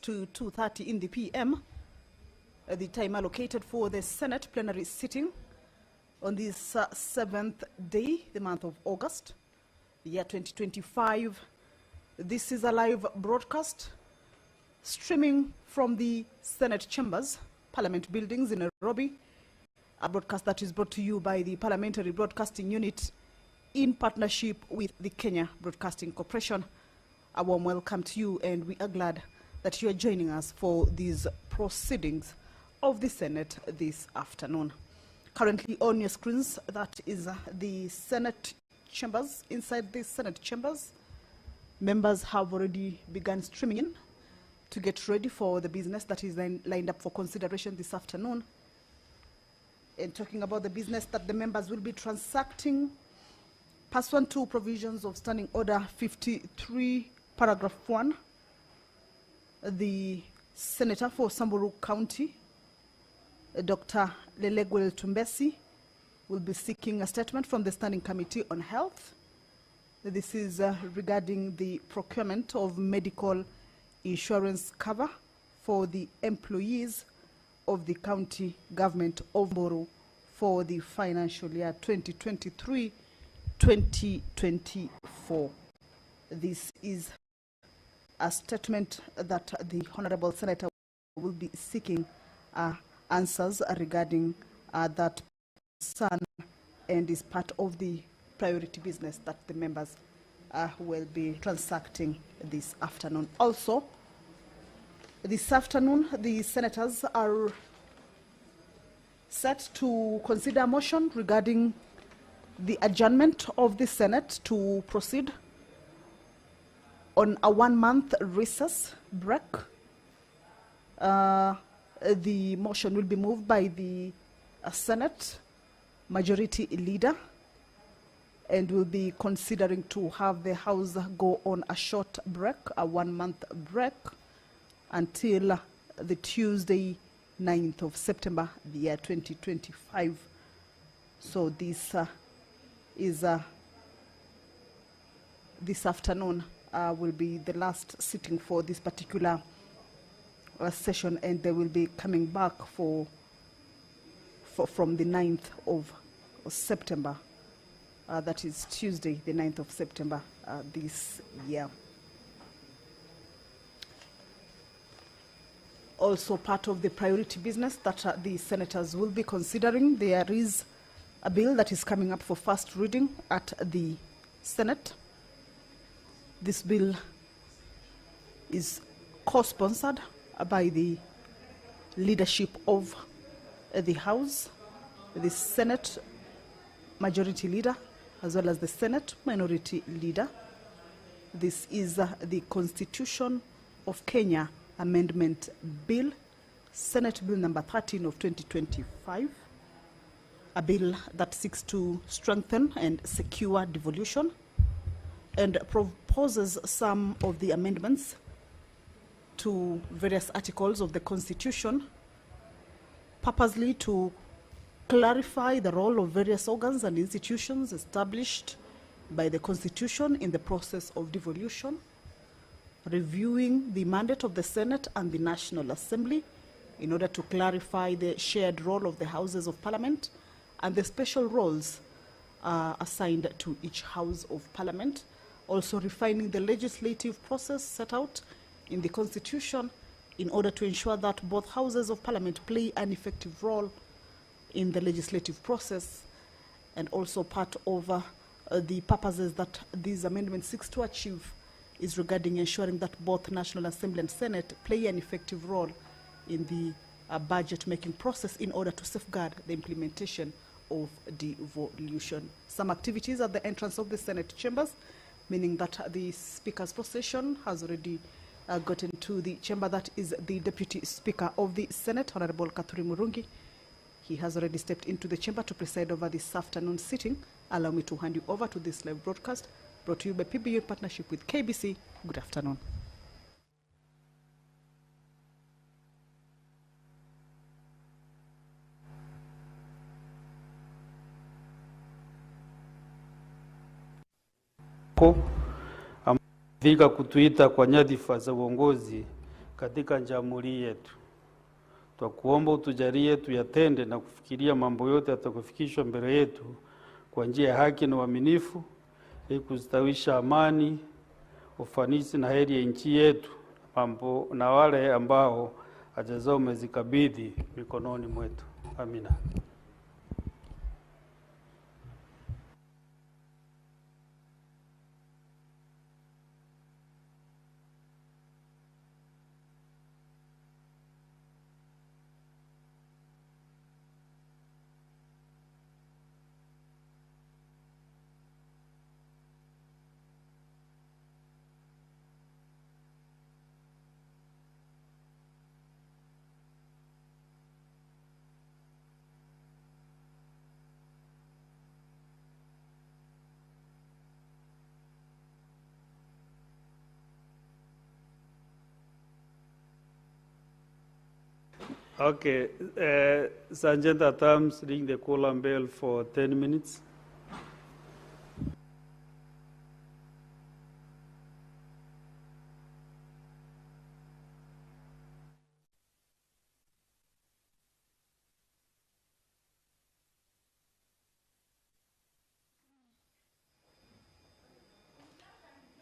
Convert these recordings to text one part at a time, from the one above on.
to 2:30 in the PM, the time allocated for the Senate plenary sitting on this 7th day, the month of August, the year 2025. This is a live broadcast streaming from the Senate chambers, Parliament buildings in Nairobi, a broadcast that is brought to you by the Parliamentary Broadcasting Unit in partnership with the Kenya Broadcasting Corporation. A warm welcome to you, and we are glad that you are joining us for these proceedings of the Senate this afternoon. Currently on your screens, that is the Senate chambers. Inside the Senate chambers, members have already begun streaming in to get ready for the business that is then lined up for consideration this afternoon. And talking about the business that the members will be transacting, pursuant to provisions of Standing Order 53, Paragraph 1, the Senator for Samburu County, Dr. Lelegwel Tumbesi, will be seeking a statement from the Standing Committee on Health. This is regarding the procurement of medical insurance cover for the employees of the county government of Samburu for the financial year 2023-2024. This is a statement that the Honorable Senator will be seeking answers regarding that concern, and is part of the priority business that the members will be transacting this afternoon. Also, this afternoon, the senators are set to consider a motion regarding the adjournment of the Senate to proceed on a 1-month recess break. The motion will be moved by the Senate Majority Leader, and will be considering to have the House go on a short break, a 1-month break, until the Tuesday, 9th of September, the year 2025. So this is this afternoon will be the last sitting for this particular session, and they will be coming back from the 9th of September. That is Tuesday, the 9th of September this year. Also part of the priority business that the senators will be considering, there is a bill that is coming up for first reading at the Senate. This bill is co-sponsored by the leadership of the House, the Senate Majority Leader, as well as the Senate Minority Leader. This is the Constitution of Kenya Amendment Bill, Senate Bill number 13 of 2025, a bill that seeks to strengthen and secure devolution, and proposes some of the amendments to various articles of the Constitution, purposely to clarify the role of various organs and institutions established by the Constitution in the process of devolution, reviewing the mandate of the Senate and the National Assembly in order to clarify the shared role of the Houses of Parliament and the special roles assigned to each House of Parliament, also refining the legislative process set out in the Constitution in order to ensure that both Houses of Parliament play an effective role in the legislative process, and also part of the purposes that these amendments seek to achieve is regarding ensuring that both National Assembly and Senate play an effective role in the budget-making process in order to safeguard the implementation of devolution. Some activities at the entrance of the Senate chambers, meaning that the Speaker's procession has already gotten to the chamber. That is the Deputy Speaker of the Senate, Honorable Kathuri Murungi. He has already stepped into the chamber to preside over this afternoon sitting. Allow me to hand you over to this live broadcast brought to you by PBU in partnership with KBC. Good afternoon. Amefika kutuita kwa nyadhifa za uongozi katika jamhuri yetu. Twakuomba utujalie tuyatende na kufikiria mambo yote yatakufikishwa mbele yetu kwa njia ya haki na uaminifu, ili kustawisha amani, ufanisi na heri ya nchi yetu, mambo na wale ambao haja zao umezikabidhi mikononi mwetu. Amina. Okay, Sergeant at Arms, ring the call bell for 10 minutes.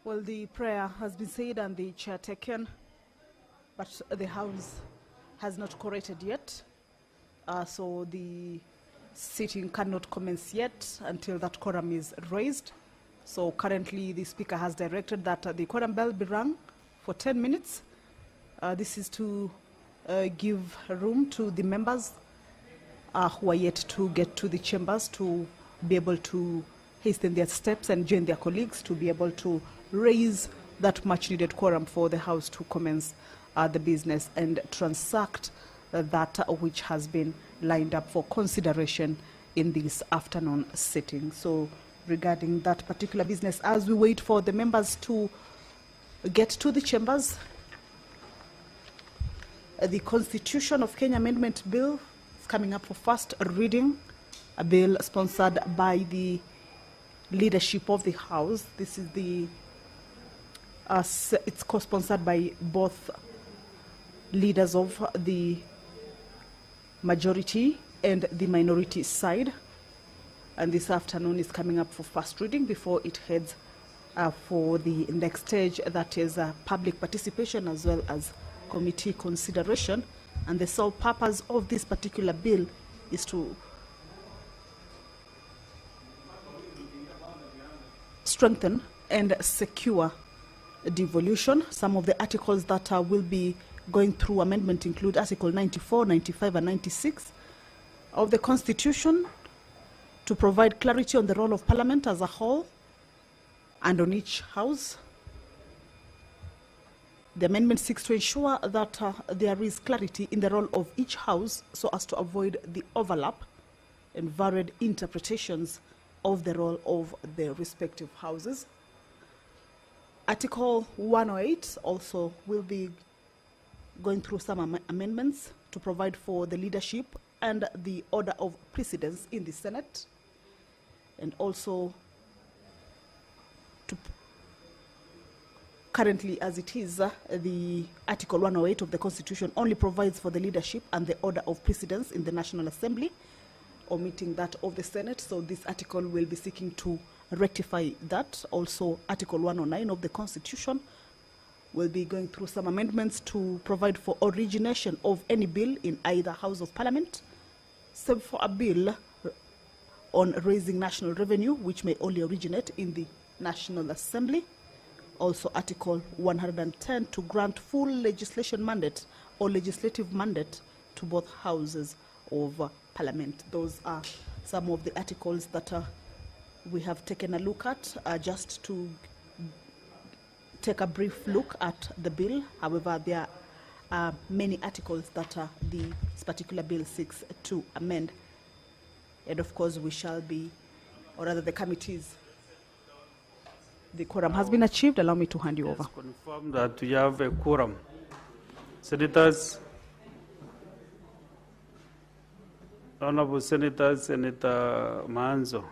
Well, the prayer has been said and the chair taken, but the House has not corrected yet. So the sitting cannot commence yet until that quorum is raised. So currently the Speaker has directed that the quorum bell be rung for 10 minutes. This is to give room to the members who are yet to get to the chambers to be able to hasten their steps and join their colleagues to be able to raise that much needed quorum for the House to commence the business and transact that which has been lined up for consideration in this afternoon sitting. So regarding that particular business, as we wait for the members to get to the chambers, the Constitution of Kenya Amendment Bill is coming up for first reading, a bill sponsored by the leadership of the House. This is the it's co-sponsored by both leaders of the majority and the minority side, and this afternoon is coming up for first reading before it heads for the next stage, that is public participation as well as committee consideration. And the sole purpose of this particular bill is to strengthen and secure devolution. Some of the articles that will be going through amendment include Article 94, 95 and 96 of the Constitution, to provide clarity on the role of Parliament as a whole and on each House. The amendment seeks to ensure that there is clarity in the role of each House so as to avoid the overlap and varied interpretations of the role of the respective Houses. Article 108 also will be going through some amendments to provide for the leadership and the order of precedence in the Senate, and also to currently, as it is, the Article 108 of the Constitution only provides for the leadership and the order of precedence in the National Assembly, omitting that of the Senate. So this article will be seeking to rectify that. Also, Article 109 of the Constitution will be going through some amendments to provide for origination of any bill in either House of Parliament, save for a bill on raising national revenue, which may only originate in the National Assembly. Also, Article 110 to grant full legislation mandate or legislative mandate to both Houses of Parliament. Those are some of the articles that we have taken a look at, just to take a brief look at the bill. However, there are many articles that this particular bill seeks to amend. And of course, we shall be, or rather the committees, the quorum has been achieved. Allow me to hand you over. Confirm that we have a quorum. Senators, Honorable Senators, Senator Manzo.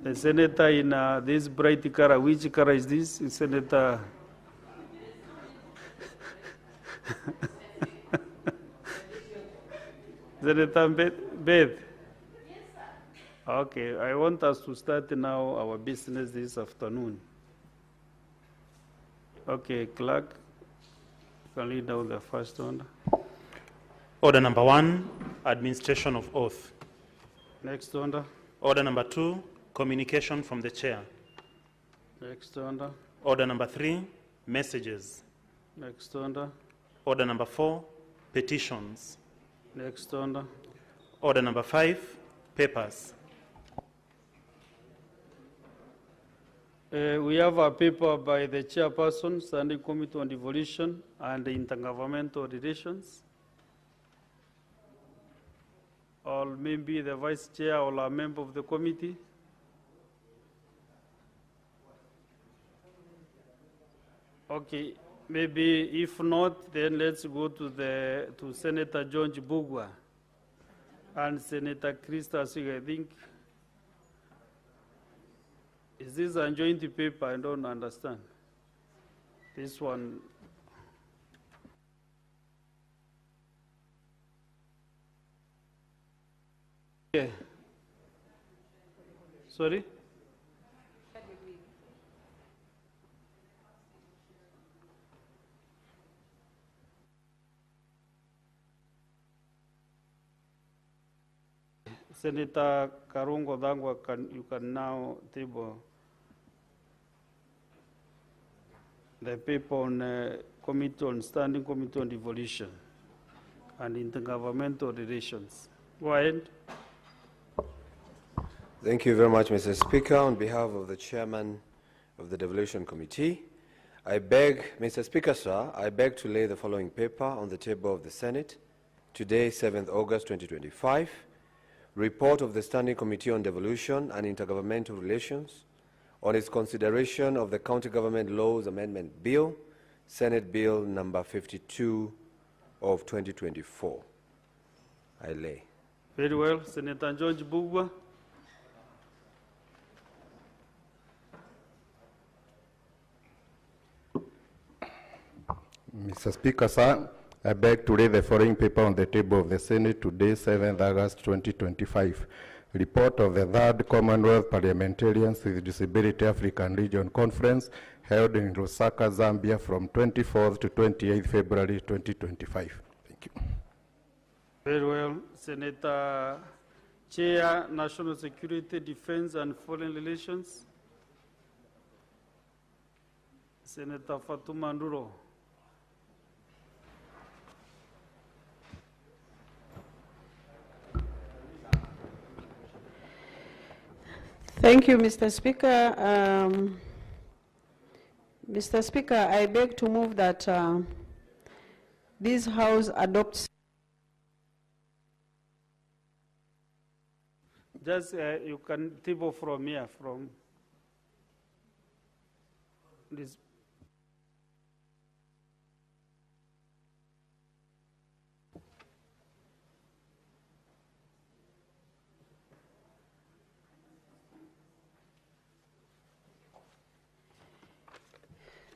The senator in this bright color, which color is this? Senator Senator Beth. Okay, I want us to start now our business this afternoon. Okay, clerk, can lead down the first order. Order number 1, administration of oath. Next order. Order number 2, communication from the chair. Next order. Order number 3, messages. Next order. Order number 4, petitions. Next order. Order number 5, papers. We have a paper by the chairperson, Standing Committee on Devolution and Intergovernmental Relations. Or maybe the vice chair or a member of the committee. Okay, maybe if not, then let's go to Senator George Bugwa and Senator Krista Sig, I think. Is this a joint paper? I don't understand. This one. Okay. Sorry? Senator Karungo Dangwa, you can now table the paper on Standing Committee on Devolution and Intergovernmental Relations. Go ahead. Thank you very much, Mr. Speaker. On behalf of the Chairman of the Devolution Committee, Mr. Speaker, sir, I beg to lay the following paper on the table of the Senate today, 7th August 2025, report of the Standing Committee on Devolution and Intergovernmental Relations on its consideration of the County Government Laws Amendment Bill, Senate Bill number 52 of 2024. I lay. Very well. Senator George Bugwa. Mr. Speaker, sir, I beg to lay the following paper on the table of the Senate today, 7th August 2025. Report of the 3rd Commonwealth Parliamentarians with Disability African Region Conference held in Lusaka, Zambia from 24th to 28th February 2025. Thank you. Very well. Senator Chair, National Security, Defense and Foreign Relations. Senator Fatuma Nduro. Thank you, Mr. Speaker. Mr. Speaker, I beg to move that this House adopts. Just you can table from here, from this.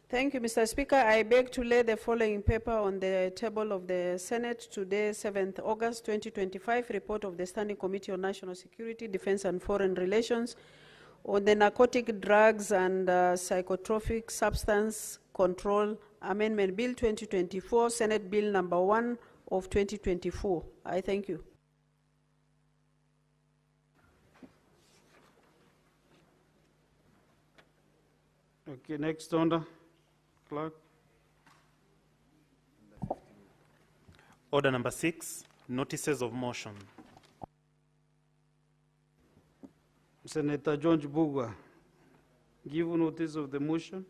Thank you, Mr. Speaker. I beg to lay the following paper on the table of the Senate today, 7th August 2025, report of the Standing Committee on National Security, Defense and Foreign Relations on the Narcotic Drugs and Psychotropic Substance Control Amendment Bill 2024, Senate Bill number 1 of 2024. I thank you. Okay, next order. Clerk. Order number 6, notices of motion. Senator George Bugwa, give notice of the motion.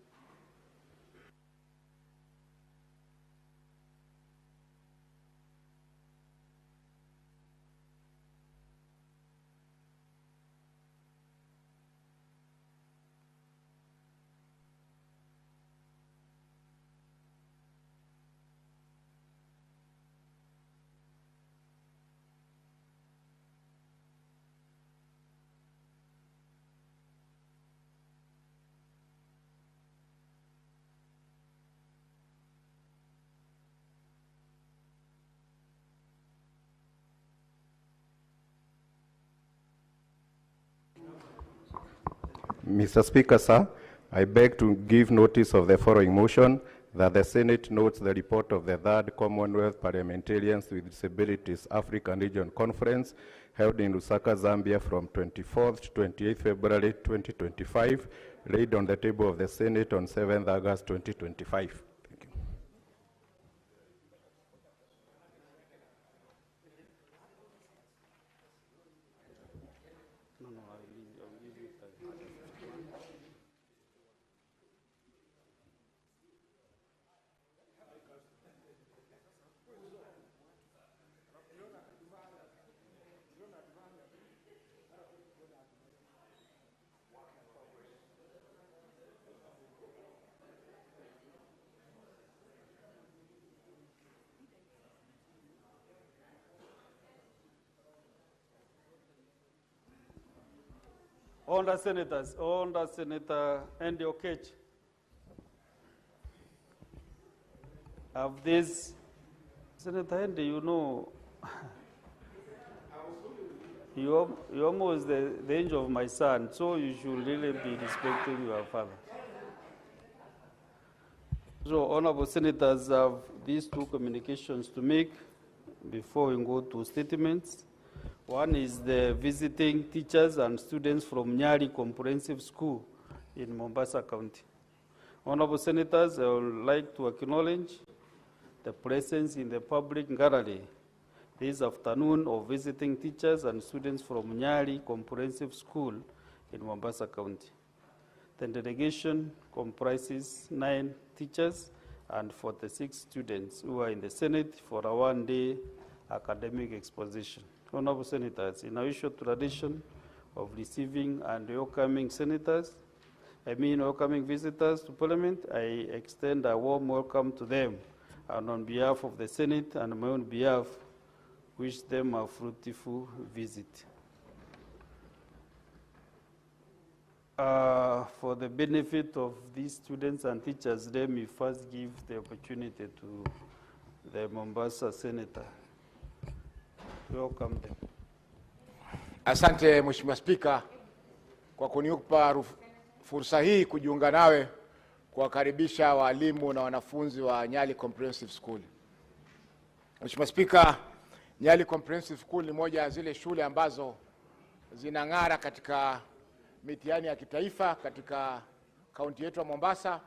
Mr. Speaker, sir, I beg to give notice of the following motion, that the Senate notes the report of the 3rd Commonwealth Parliamentarians with Disabilities African Region Conference held in Lusaka, Zambia from 24th to 28th February 2025, laid on the table of the Senate on 7th August 2025. Thank you. Honourable Senators, Honourable Senator Andy Okech. Of this, Senator Andy, you know, you're almost the age of my son, so you should really be respecting your father. So, Honourable Senators, have these two communications to make before we go to statements. One is the visiting teachers and students from Nyali Comprehensive School in Mombasa County. Honorable Senators, I would like to acknowledge the presence in the public gallery this afternoon of visiting teachers and students from Nyali Comprehensive School in Mombasa County. The delegation comprises 9 teachers and 46 students who are in the Senate for a one-day academic exposition. Honorable Senators, in our usual tradition of receiving and welcoming welcoming visitors to Parliament, I extend a warm welcome to them, and on behalf of the Senate and my own behalf, wish them a fruitful visit. For the benefit of these students and teachers, let me first give the opportunity to the Mombasa Senator. Welcome them. Asante Mheshimiwa Spika kwa kunipa fursa hii kujiunga nawe kuwakaribisha walimu na wanafunzi wa Nyali Comprehensive School. Mheshimiwa Spika, Nyali Comprehensive School ni moja ya zile shule ambazo zinang'ara katika mitihani ya kitaifa katika kaunti yetu ya Mombasa,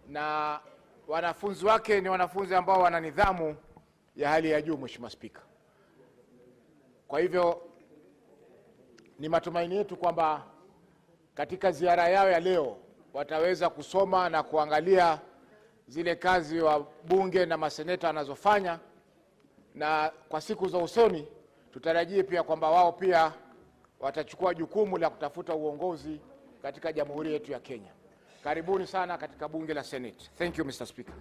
na wanafunzi wake ni wanafunzi ambao wana nidhamu ya hali ya juu, Mheshimiwa Spika. Kwa hivyo ni matumaini yetu kwamba katika ziara yao ya leo wataweza kusoma na kuangalia zile kazi wa bunge na maseneta wanazofanya, na kwa siku za usoni tutarajie pia kwamba wao pia watachukua jukumu la kutafuta uongozi katika jamhuri yetu ya Kenya. Karibuni sana katika bunge la Senate. Thank you, Mr. Speaker.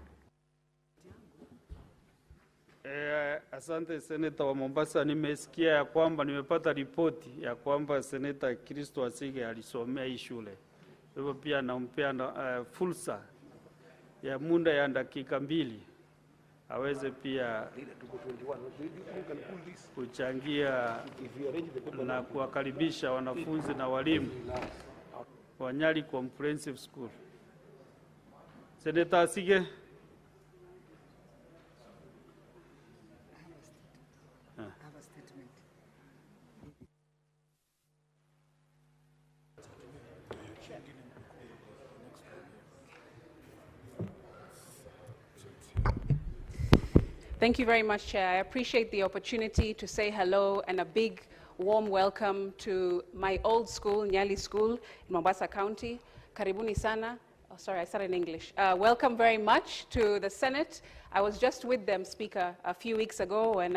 Asante Senator wa Mombasa, nimesikia ya kwamba nimepata ripoti ya kwamba Senator Kristo Asige alisomea hii shule. Hivyo pia nampea fursa ya muda ya dakika 2 aweze pia kuchangia na kuwakaribisha wanafunzi na walimu wa Nyali Comprehensive School. Senator Asige. Thank you very much, Chair. I appreciate the opportunity to say hello and a big warm welcome to my old school, Nyali School in Mombasa County. Karibuni sana. Oh, sorry, I started in English. Welcome very much to the Senate. I was just with them, Speaker, a few weeks ago when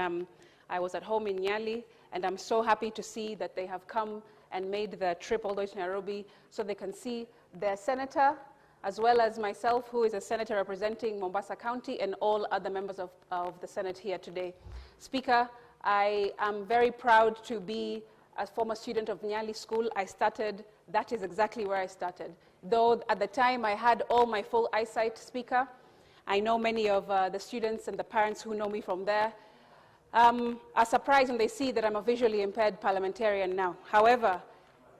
I was at home in Nyali, and I'm so happy to see that they have come and made the trip all the way to Nairobi so they can see their senator, as well as myself, who is a senator representing Mombasa County, and all other members of the Senate here today. Speaker, I am very proud to be a former student of Nyali School. That is exactly where I started. Though at the time I had all my full eyesight, Speaker, I know many of the students and the parents who know me from there are surprised when they see that I'm a visually impaired parliamentarian now. However,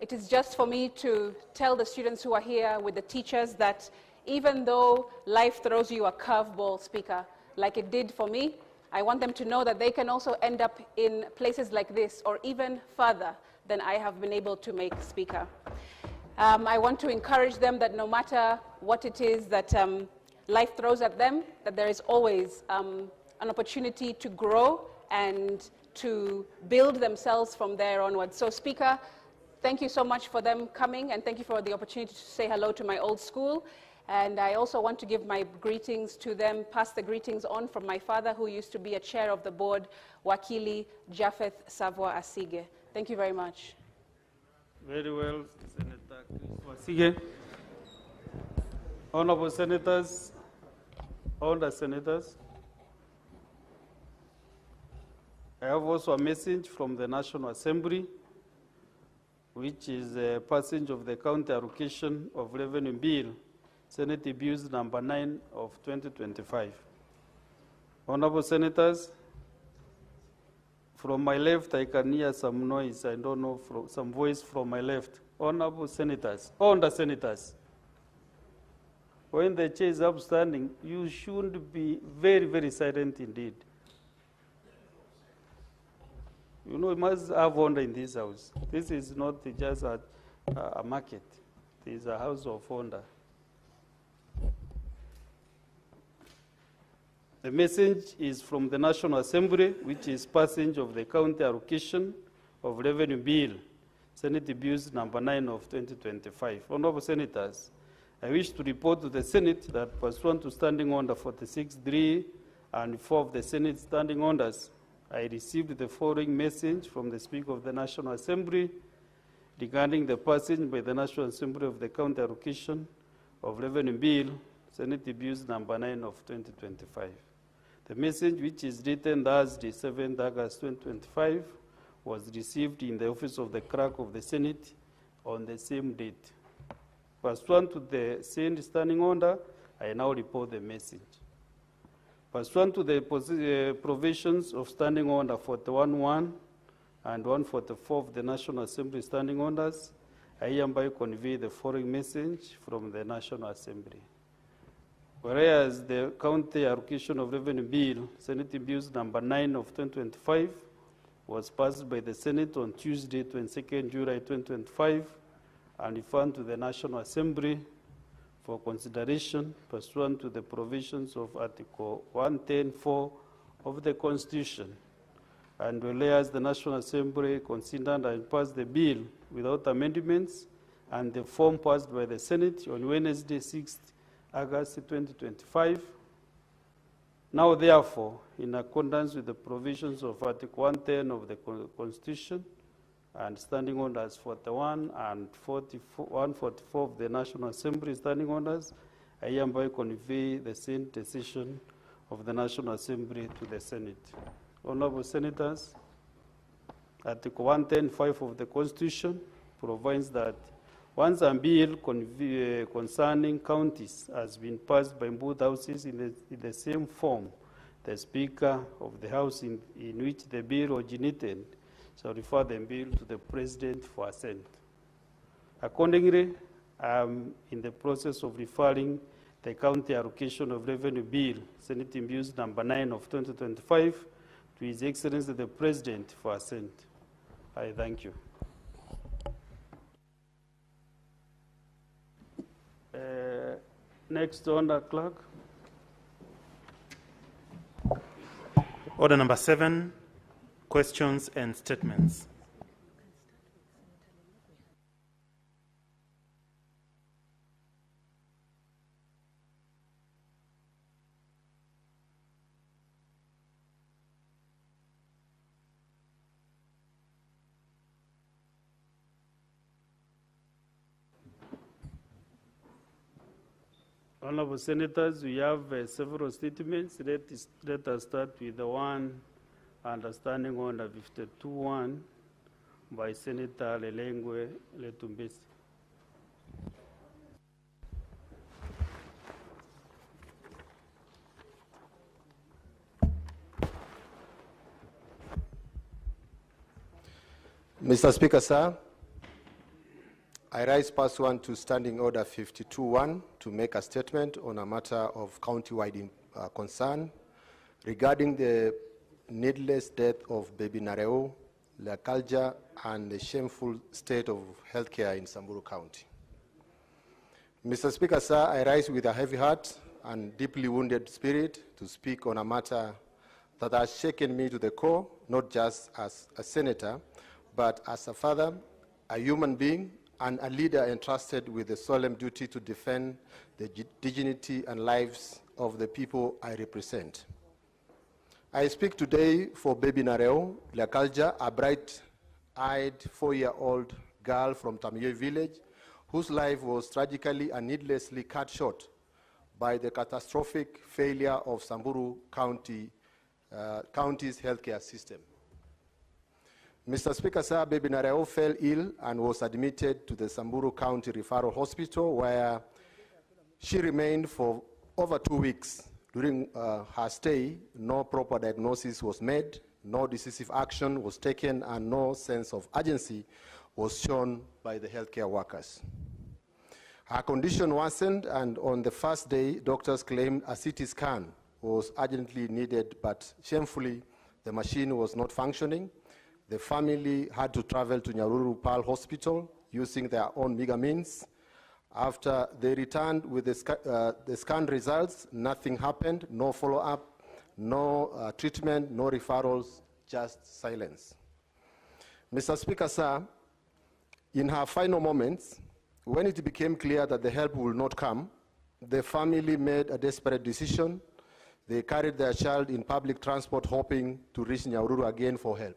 it is just for me to tell the students who are here with the teachers that even though life throws you a curveball, Speaker, like it did for me, I want them to know that they can also end up in places like this or even further than I have been able to make, Speaker. I want to encourage them that no matter what it is that life throws at them, that there is always an opportunity to grow and to build themselves from there onwards. So, Speaker, thank you so much for them coming, and thank you for the opportunity to say hello to my old school. And I also want to give my greetings to them, pass the greetings on from my father, who used to be a chair of the board, Wakili Japheth Savoy Asige. Thank you very much. Very well, Senator Chris Wasige. Honorable Senators, Honourable Senators, I have also a message from the National Assembly, which is a passage of the County Allocation of Revenue Bill, Senate Abuse number 9 of 2025. Honorable Senators, from my left, I can hear some noise. I don't know, some voice from my left. Honorable Senators, when the chair is upstanding, you should be very, very silent indeed. You know, you must have order in this house. This is not just a market. It is a house of order. The message is from the National Assembly, which is passage of the County Allocation of Revenue Bill, Senate Abuse number 9 of 2025. Honorable Senators, I wish to report to the Senate that pursuant to Standing Order 46(3) and 4 of the Senate Standing Orders, I received the following message from the Speaker of the National Assembly regarding the passage by the National Assembly of the County Allocation of Revenue Bill, Senate Abuse number 9 of 2025. The message, which is written Thursday, 7th August 2025, was received in the office of the Clerk of the Senate on the same date. Pursuant to the same standing order, I now report the message. Pursuant to the provisions of Standing Order 41(1) and 144 of the National Assembly Standing Orders, I hereby convey the following message from the National Assembly. Whereas the County Allocation of Revenue Bill, Senate Abuse number 9 of 2025, was passed by the Senate on Tuesday, 22nd July 2025, and referred to the National Assembly for consideration pursuant to the provisions of Article 110(4) of the Constitution. And whereas the National Assembly considered and passed the bill without amendments, and the form passed by the Senate on Wednesday, 6th August 2025. Now, therefore, in accordance with the provisions of Article 110 of the Constitution and Standing Orders 41 and 144 of the National Assembly Standing Orders, I hereby convey the same decision of the National Assembly to the Senate. Honorable Senators, Article 110(5) of the Constitution provides that once a bill concerning counties has been passed by both houses in the same form, the Speaker of the House in which the bill originated shall refer the bill to the President for assent. Accordingly, I am in the process of referring the County Allocation of Revenue Bill, Senate Abuse number 9 of 2025, to His Excellency the President for assent. I thank you. Next, Honour Clerk. Order number 7, questions and statements. Honorable Senators, we have several statements. Let us start with the one under Standing Order 52(1) by Senator Lelengwe Letumbesi. Mr. Speaker, sir, I rise pursuant to Standing Order 52-1 to make a statement on a matter of county-wide concern regarding the needless death of baby Nareo, Lekalja, and the shameful state of healthcare in Samburu County. Mr. Speaker, sir, I rise with a heavy heart and deeply wounded spirit to speak on a matter that has shaken me to the core, not just as a senator, but as a father, a human being, and a leader entrusted with the solemn duty to defend the dignity and lives of the people I represent. I speak today for baby Nareo Lekalja, a bright-eyed 4-year-old girl from Tamiyoi village, whose life was tragically and needlessly cut short by the catastrophic failure of Samburu County's healthcare system. Mr. Speaker, sir, baby Nareo fell ill and was admitted to the Samburu County Referral Hospital, where she remained for over 2 weeks. During her stay, no proper diagnosis was made, no decisive action was taken, and no sense of urgency was shown by the healthcare workers. Her condition worsened, and on the first day, doctors claimed a CT scan was urgently needed, but shamefully, the machine was not functioning. The family had to travel to Nyahururu Pearl Hospital using their own meager means. After they returned with the scan results, nothing happened, no follow-up, no treatment, no referrals, just silence. Mr. Speaker, sir, in her final moments, when it became clear that the help would not come, the family made a desperate decision. They carried their child in public transport, hoping to reach Nyahururu again for help.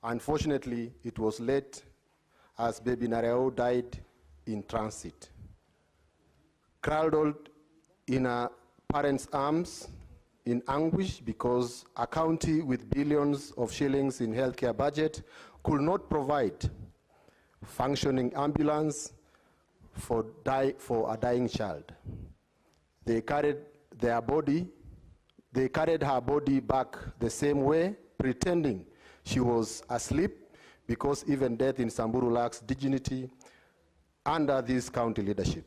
Unfortunately, it was late, as baby Nareo died in transit. Cradled in her parents' arms in anguish because a county with billions of shillings in healthcare budget could not provide functioning ambulance for a dying child. They carried her body back the same way, pretending she was asleep, because even death in Samburu lacks dignity under this county leadership.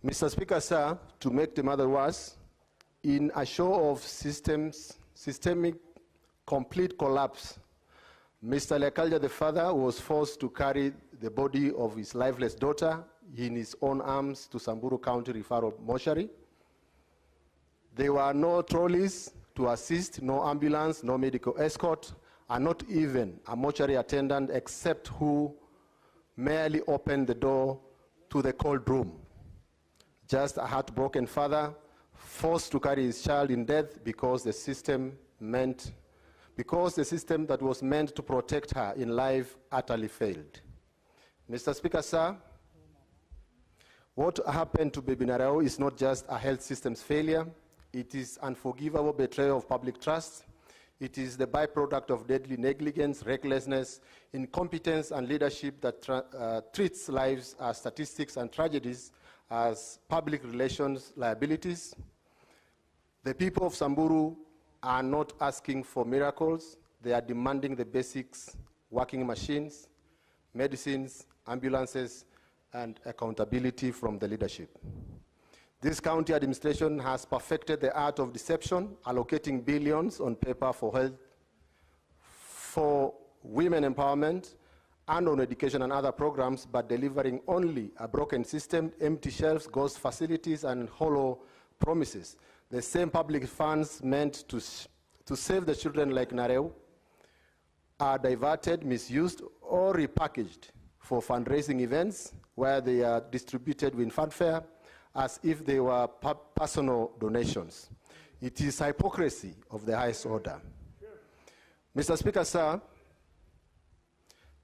Mr. Speaker, sir, to make the matter worse, in a show of systemic complete collapse, Mr. Lekalja, the father, was forced to carry the body of his lifeless daughter in his own arms to Samburu County Referral Mortuary. There were no trolleys to assist, no ambulance, no medical escort, and not even a mortuary attendant, except who merely opened the door to the cold room. Just a heartbroken father forced to carry his child in death because the system that was meant to protect her in life utterly failed. Mr. Speaker, sir, what happened to baby Nareo is not just a health system's failure. It is unforgivable betrayal of public trust. It is the byproduct of deadly negligence, recklessness, incompetence, and leadership that treats lives as statistics and tragedies as public relations liabilities. The people of Samburu are not asking for miracles. They are demanding the basics: working machines, medicines, ambulances, and accountability from the leadership. This county administration has perfected the art of deception, allocating billions on paper for health, for women empowerment, and on education and other programs, but delivering only a broken system, empty shelves, ghost facilities, and hollow promises. The same public funds meant to save the children like Nareo are diverted, misused, or repackaged for fundraising events where they are distributed with fanfare as if they were personal donations. It is hypocrisy of the highest order. Mr. Speaker, sir,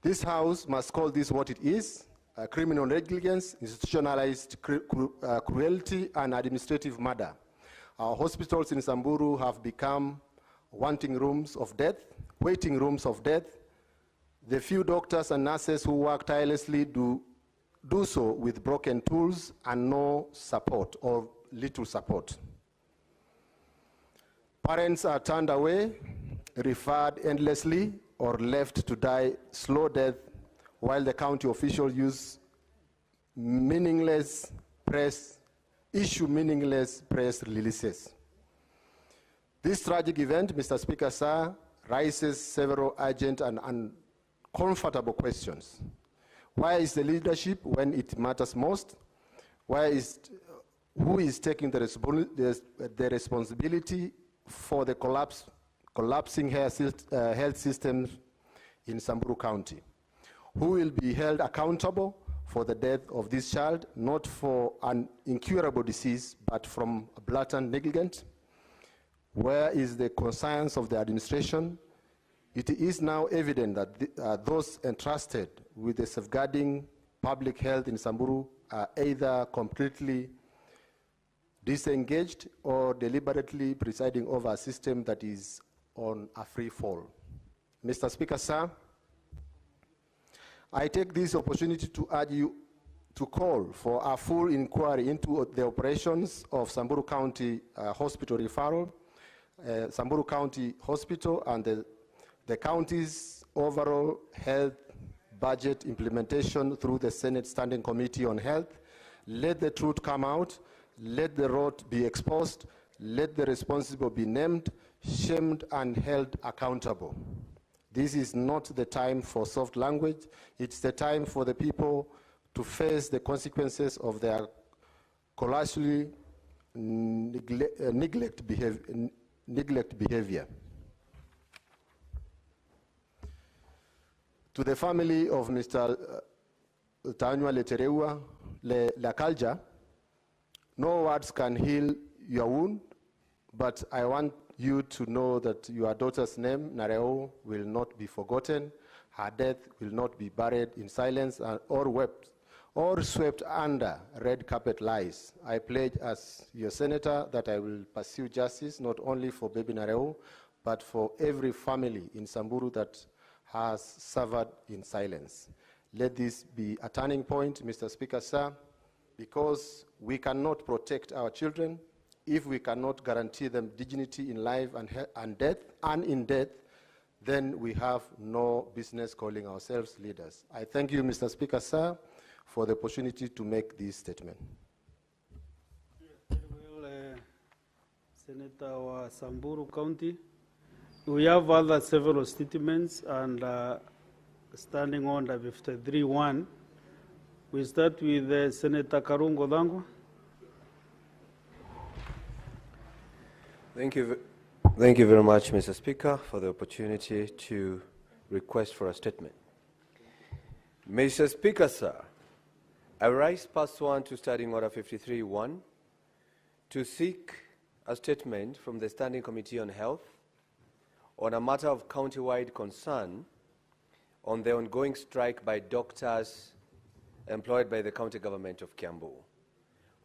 this House must call this what it is: criminal negligence, institutionalized cruelty, and administrative murder. Our hospitals in Samburu have become waiting rooms of death. The few doctors and nurses who work tirelessly do so with broken tools and no support or little support. Parents are turned away, referred endlessly, or left to die slow death while the county officials issue meaningless press releases. This tragic event, Mr. Speaker, sir, raises several urgent and uncomfortable questions. Where is the leadership when it matters most? Who is taking the responsibility for the collapsing health systems in Samburu County? Who will be held accountable for the death of this child, not for an incurable disease, but from blatant negligence? Where is the conscience of the administration? It is now evident that those entrusted with the safeguarding public health in Samburu are either completely disengaged or deliberately presiding over a system that is on a free fall. Mr. Speaker, sir, I take this opportunity to urge you to call for a full inquiry into the operations of Samburu County Hospital referral, Samburu County Hospital, and the county's overall health budget implementation through the Senate Standing Committee on Health. Let the truth come out. Let the rot be exposed. Let the responsible be named, shamed, and held accountable. This is not the time for soft language. It's the time for the people to face the consequences of their colossally neglect behavior. To the family of Mr. Tanywa Letereua Lakalja, no words can heal your wound, but I want you to know that your daughter's name, Nareo, will not be forgotten. Her death will not be buried in silence or wept or swept under red carpet lies. I pledge as your senator that I will pursue justice not only for baby Nareo, but for every family in Samburu that has suffered in silence. Let this be a turning point, Mr. Speaker, sir, because we cannot protect our children if we cannot guarantee them dignity in life and death, and in death, then we have no business calling ourselves leaders. I thank you, Mr. Speaker, sir, for the opportunity to make this statement. Well, Senator wa Samburu County, we have other several statements, and standing on the 53-1, we start with Senator Karungo Dangwa. Thank you very much, Mr. Speaker, for the opportunity to request for a statement. Mr. Speaker, sir, I rise pursuant to Standing Order 53-1 to seek a statement from the Standing Committee on Health on a matter of county-wide concern on the ongoing strike by doctors employed by the county government of Kiambu,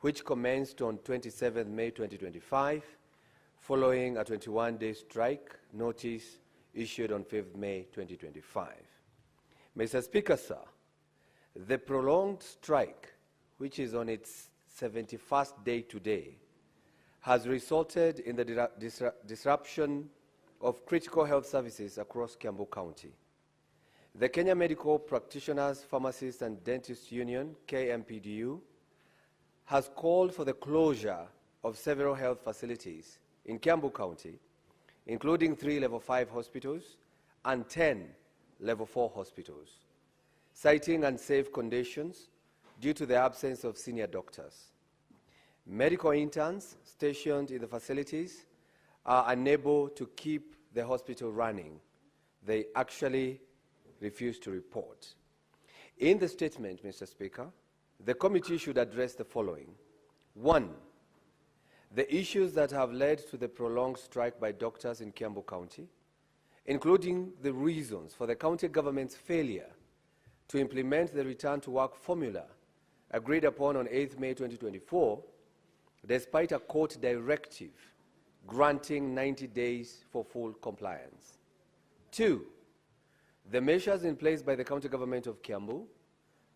which commenced on 27 May 2025, following a 21-day strike notice issued on 5 May 2025. Mr. Speaker, sir, the prolonged strike, which is on its 71st day today, has resulted in the disruption of critical health services across Kiambu County. The Kenya Medical Practitioners, Pharmacists and Dentists Union, KMPDU, has called for the closure of several health facilities in Kiambu County, including 3 Level 5 hospitals and 10 Level 4 hospitals, citing unsafe conditions due to the absence of senior doctors. Medical interns stationed in the facilities are unable to keep the hospital running. They actually refuse to report. In the statement, Mr. Speaker, the committee should address the following. 1, the issues that have led to the prolonged strike by doctors in Kiambu County, including the reasons for the county government's failure to implement the return to work formula agreed upon on 8 May 2024, despite a court directive granting 90 days for full compliance. 2, the measures in place by the county government of Kiambu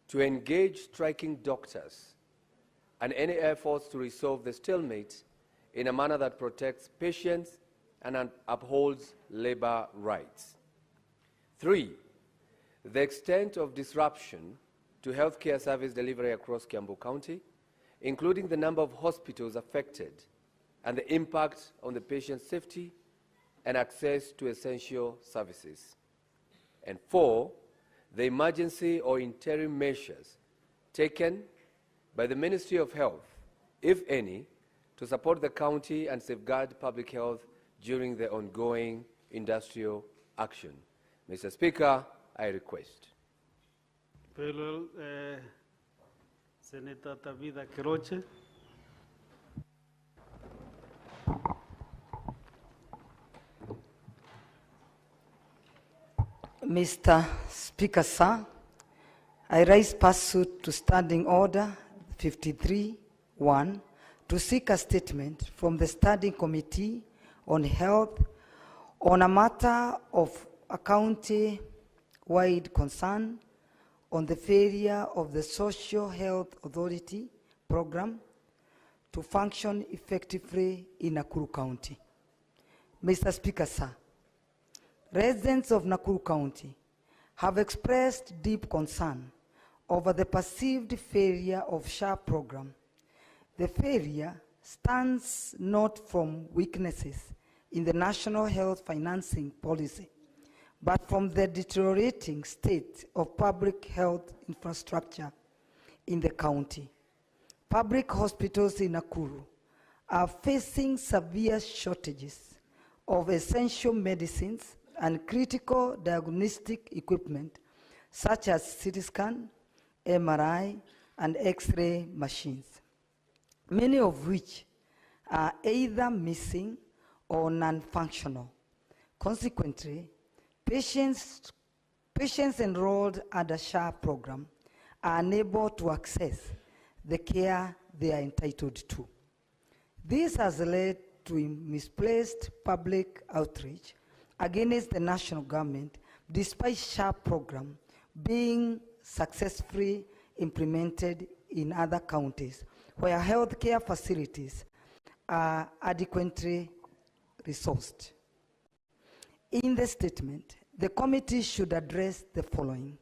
to engage striking doctors and any efforts to resolve the stalemate in a manner that protects patients and upholds labor rights. 3, the extent of disruption to healthcare service delivery across Kiambu County, including the number of hospitals affected and the impact on the patient's safety and access to essential services. And 4, the emergency or interim measures taken by the Ministry of Health, if any, to support the county and safeguard public health during the ongoing industrial action. Mr. Speaker, I request. Fellow Senator Tabitha Keroche. Mr. Speaker, sir, I raise pursuant to Standing Order 53-1 to seek a statement from the Standing Committee on Health on a matter of a county-wide concern on the failure of the Social Health Authority program to function effectively in Nakuru County. Mr. Speaker, sir, residents of Nakuru County have expressed deep concern over the perceived failure of SHA program. The failure stems not from weaknesses in the national health financing policy, but from the deteriorating state of public health infrastructure in the county. Public hospitals in Nakuru are facing severe shortages of essential medicines and critical diagnostic equipment such as CT scan, MRI, and X-ray machines, many of which are either missing or non-functional. Consequently, patients enrolled under SHA program are unable to access the care they are entitled to. This has led to misplaced public outreach against the national government, despite SHA program being successfully implemented in other counties where healthcare facilities are adequately resourced. In the statement, the committee should address the following: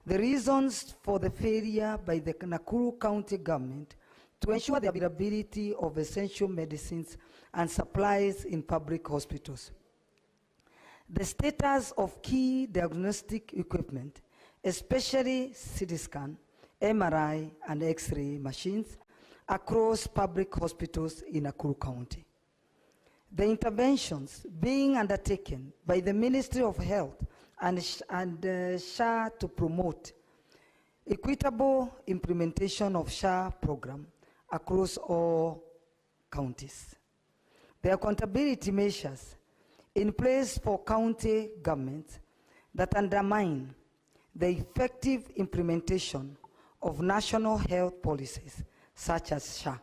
the reasons for the failure by the Nakuru County government to ensure the availability of essential medicines and supplies in public hospitals, the status of key diagnostic equipment, especially CT scan, MRI, and X-ray machines across public hospitals in Nakuru County, the interventions being undertaken by the Ministry of Health and SHA to promote equitable implementation of SHA program across all counties, the accountability measures in place for county governments that undermine the effective implementation of national health policies such as SHA.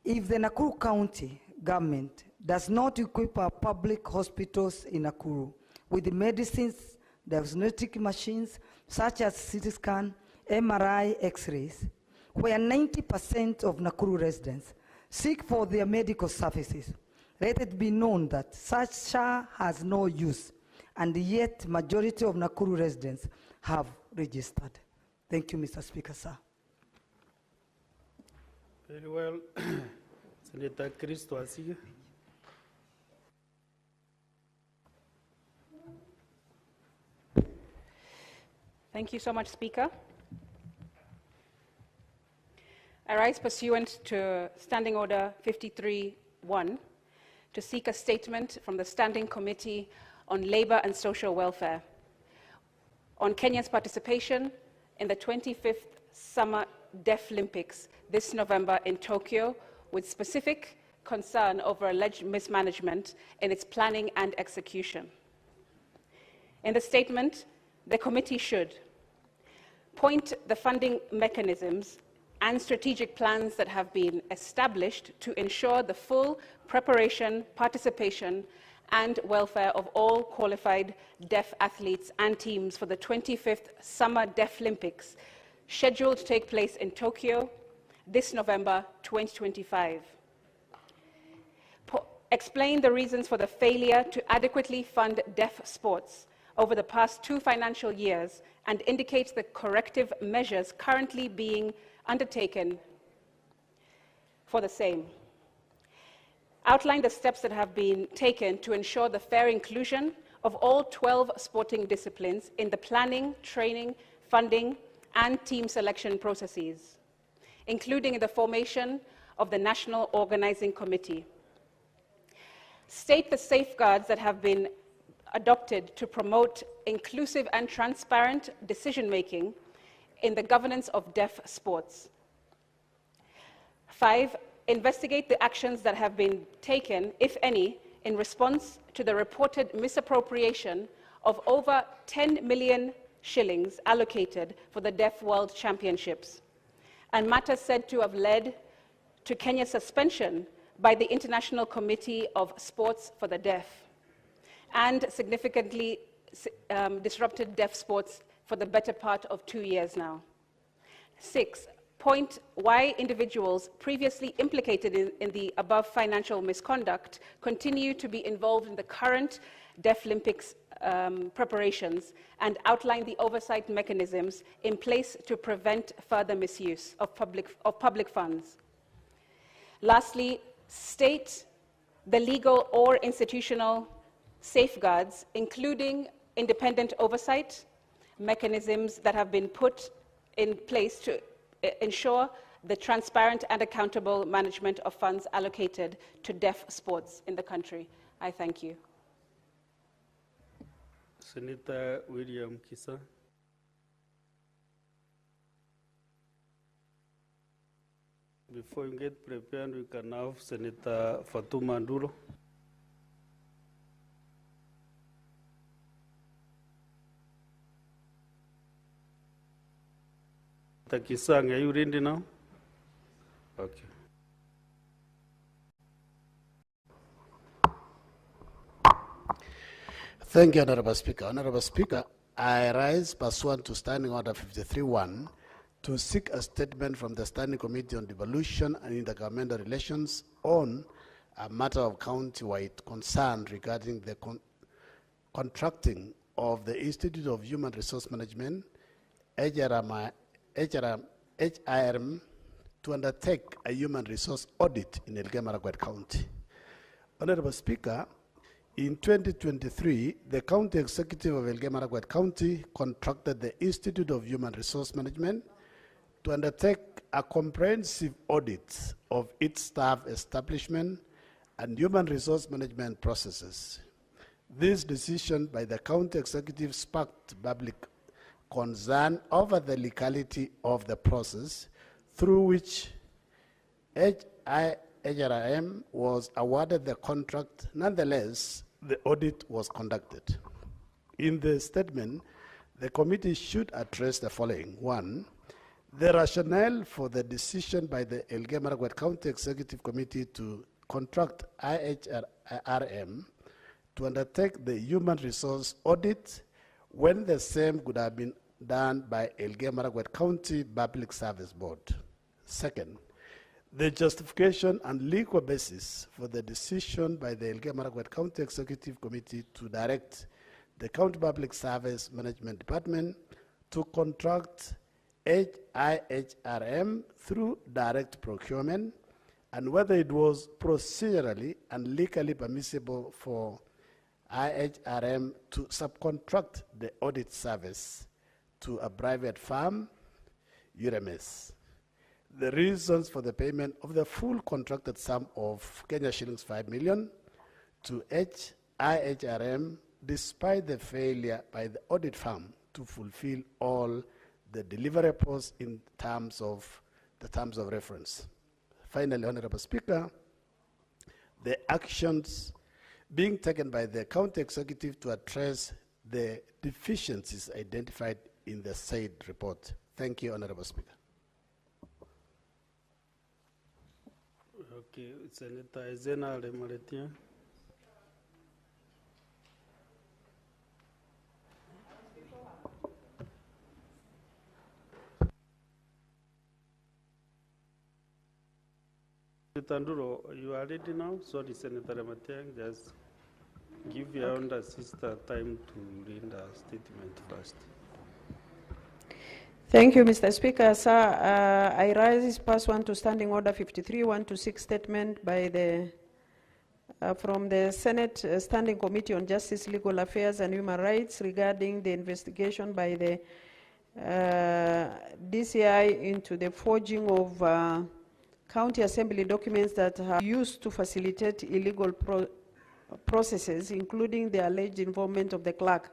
If the Nakuru County government does not equip our public hospitals in Nakuru with the medicines, diagnostic machines such as CT scan, MRI, X-rays, where 90% of Nakuru residents seek for their medical services, let it be known that such SHA has no use, and yet majority of Nakuru residents have registered. Thank you, Mr. Speaker, sir. Very well. Senator Christo Asige. Thank you so much, Speaker. I rise pursuant to Standing Order 53-1 to seek a statement from the Standing Committee on Labour and Social Welfare on Kenya's participation in the 25th Summer Deaflympics this November in Tokyo, with specific concern over alleged mismanagement in its planning and execution. In the statement, the committee should point the funding mechanisms and strategic plans that have been established to ensure the full preparation, participation, and welfare of all qualified deaf athletes and teams for the 25th Summer Deaflympics, scheduled to take place in Tokyo this November 2025. explain the reasons for the failure to adequately fund deaf sports over the past 2 financial years and indicate the corrective measures currently being undertaken for the same. Outline the steps that have been taken to ensure the fair inclusion of all 12 sporting disciplines in the planning, training, funding, and team selection processes, including in the formation of the National Organizing Committee. State the safeguards that have been adopted to promote inclusive and transparent decision-making in the governance of deaf sports. 5, investigate the actions that have been taken, if any, in response to the reported misappropriation of over 10 million shillings allocated for the Deaf World Championships, and matters said to have led to Kenya's suspension by the International Committee of Sports for the Deaf, and significantly disrupted deaf sports for the better part of 2 years now. 6, point why individuals previously implicated in the above financial misconduct continue to be involved in the current Deaf Olympics preparations, and outline the oversight mechanisms in place to prevent further misuse of public funds. Lastly, state the legal or institutional safeguards, including independent oversight mechanisms that have been put in place to ensure the transparent and accountable management of funds allocated to deaf sports in the country. I thank you. Senator William Kisa. Before you get prepared, we can have Senator Fatuma Nduro. Senator Kisang, are you ready now? Okay. Thank you, Honorable Speaker. Honorable Speaker, I rise pursuant to Standing Order 53.1 to seek a statement from the Standing Committee on Devolution and Intergovernmental Relations on a matter of county-wide concern regarding the contracting of the Institute of Human Resource Management, HRM, to undertake a human resource audit in Elgeyo-Marakwet County. Honorable Speaker, in 2023, the County Executive of Elgeyo-Marakwet County contracted the Institute of Human Resource Management to undertake a comprehensive audit of its staff establishment and human resource management processes. This decision by the County Executive sparked public concern over the legality of the process through which HRM was awarded the contract. Nonetheless, the audit was conducted. In the statement, the committee should address the following. 1, the rationale for the decision by the Elgeyo-Marakwet County Executive Committee to contract IHRM to undertake the human resource audit when the same could have been done by Elgeyo-Marakwet County Public Service Board. Second, the justification and legal basis for the decision by the Elgeyo-Marakwet County Executive Committee to direct the County Public Service Management Department to contract IHRM through direct procurement, and whether it was procedurally and legally permissible for IHRM to subcontract the audit service to a private firm, URMS. The reasons for the payment of the full contracted sum of Kenya shillings 5 million to IHRM, despite the failure by the audit firm to fulfill all the deliverables in terms of the terms of reference. Finally, Honorable Speaker, the actions being taken by the County Executive to address the deficiencies identified in the said report. Thank you, Honorable Speaker. Okay, Senator Zena Lemaletia. Tanduro, you are ready now? Sorry, Senator Ramatiang, just give your elder sister time to read the statement first. Thank you, Mr. Speaker. Sir, I rise pursuant to Standing Order 53-126 statement by the from the Senate Standing Committee on Justice, Legal Affairs and Human Rights regarding the investigation by the DCI into the forging of county assembly documents that are used to facilitate illegal processes, including the alleged involvement of the clerk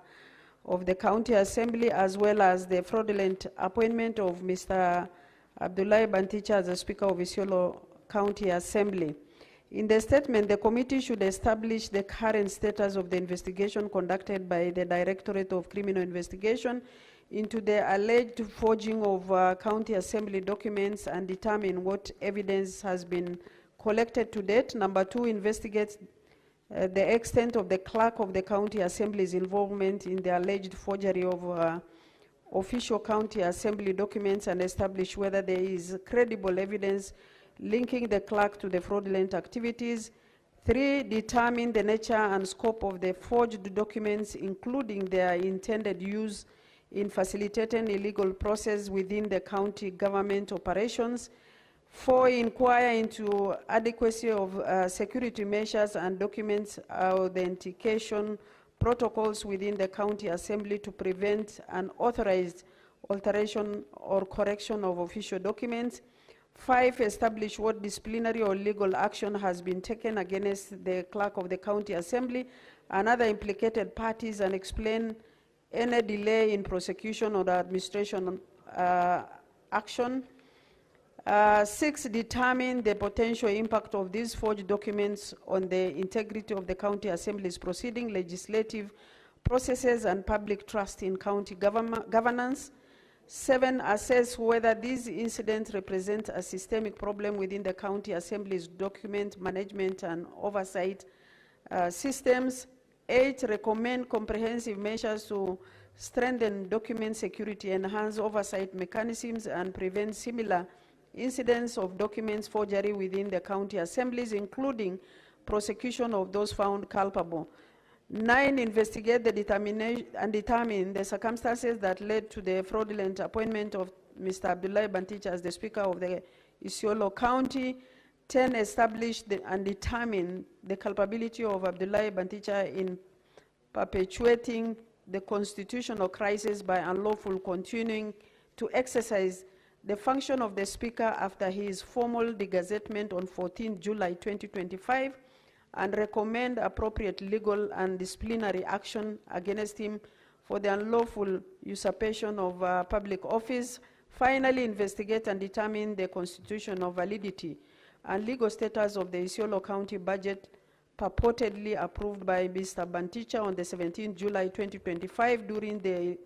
of the county assembly, as well as the fraudulent appointment of Mr. Abdullahi Banticha as the Speaker of Isiolo County Assembly. In the statement, the committee should establish the current status of the investigation conducted by the Directorate of Criminal Investigation into the alleged forging of county assembly documents and determine what evidence has been collected to date. Number two, investigate the extent of the clerk of the county assembly's involvement in the alleged forgery of official county assembly documents and establish whether there is credible evidence linking the clerk to the fraudulent activities. Three, determine the nature and scope of the forged documents, including their intended use in facilitating illegal process within the county government operations. Four, inquire into adequacy of security measures and documents authentication protocols within the county assembly to prevent unauthorized alteration or correction of official documents. Five, establish what disciplinary or legal action has been taken against the clerk of the county assembly and other implicated parties and explain any delay in prosecution or administration action. Six, determine the potential impact of these forged documents on the integrity of the county assembly's proceeding, legislative processes, and public trust in county governance. Seven, assess whether these incidents represent a systemic problem within the county assembly's document management and oversight systems. Eight, recommend comprehensive measures to strengthen document security, enhance oversight mechanisms, and prevent similar incidents of documents forgery within the county assemblies, including prosecution of those found culpable. Nine, investigate the determination and determine the circumstances that led to the fraudulent appointment of Mr. Abdullahi Banticha as the Speaker of the Isiolo County. 10, establish and determine the culpability of Abdullahi Banticha in perpetuating the constitutional crisis by unlawful continuing to exercise the function of the Speaker after his formal degazettement on 14 July 2025 and recommend appropriate legal and disciplinary action against him for the unlawful usurpation of public office. Finally, investigate and determine the constitutional validity and legal status of the Isiolo County budget purportedly approved by Mr. Banticha on the 17 July 2025 during the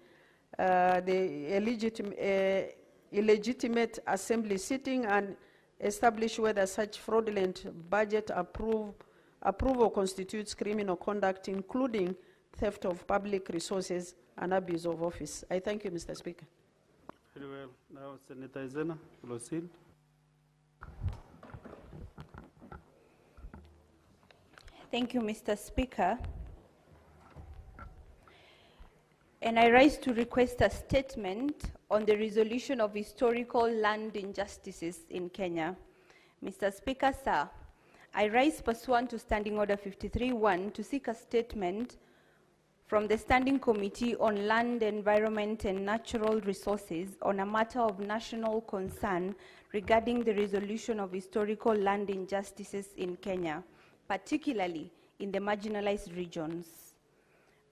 illegitimate assembly sitting and establish whether such fraudulent budget approval constitutes criminal conduct, including theft of public resources and abuse of office. I thank you, Mr. Speaker. Very well. Now, Senator Izena, proceed. Thank you, Mr. Speaker. And I rise to request a statement on the resolution of historical land injustices in Kenya. Mr. Speaker, sir, I rise pursuant to Standing Order 53-1 to seek a statement from the Standing Committee on Land, Environment and Natural Resources on a matter of national concern regarding the resolution of historical land injustices in Kenya, particularly in the marginalized regions.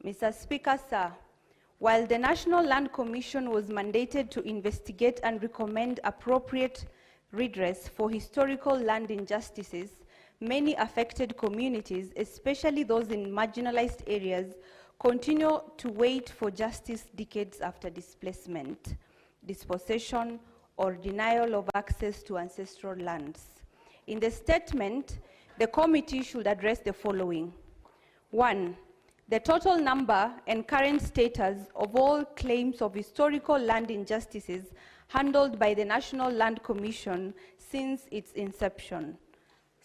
Mr. Speaker, sir, while the National Land Commission was mandated to investigate and recommend appropriate redress for historical land injustices, many affected communities, especially those in marginalized areas, continue to wait for justice decades after displacement, dispossession, or denial of access to ancestral lands. In the statement, the committee should address the following. 1, the total number and current status of all claims of historical land injustices handled by the National Land Commission since its inception.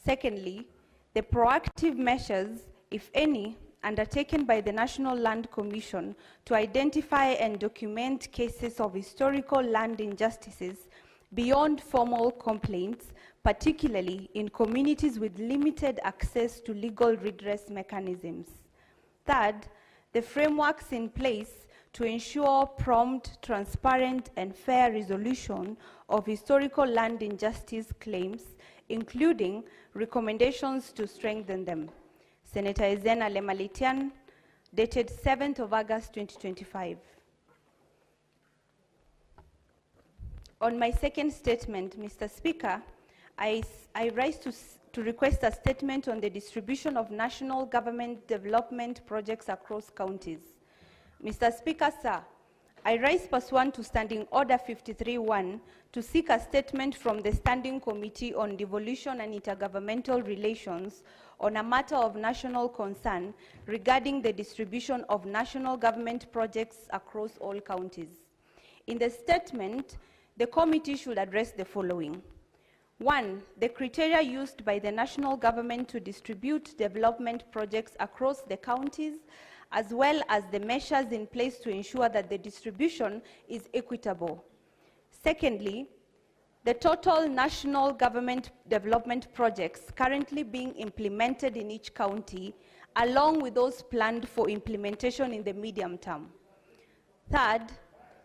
Secondly, the proactive measures, if any, undertaken by the National Land Commission to identify and document cases of historical land injustices beyond formal complaints, particularly in communities with limited access to legal redress mechanisms. Third, the frameworks in place to ensure prompt, transparent, and fair resolution of historical land injustice claims, including recommendations to strengthen them. Senator Ezena Lemalitian, dated 7th of August 2025. On my second statement, Mr. Speaker, I rise to request a statement on the distribution of national government development projects across counties. Mr. Speaker, sir, I rise pursuant to Standing Order 53-1 to seek a statement from the Standing Committee on Devolution and Intergovernmental Relations on a matter of national concern regarding the distribution of national government projects across all counties. In the statement, the committee should address the following. 1, the criteria used by the national government to distribute development projects across the counties, as well as the measures in place to ensure that the distribution is equitable. Secondly, the total national government development projects currently being implemented in each county, along with those planned for implementation in the medium term. Third,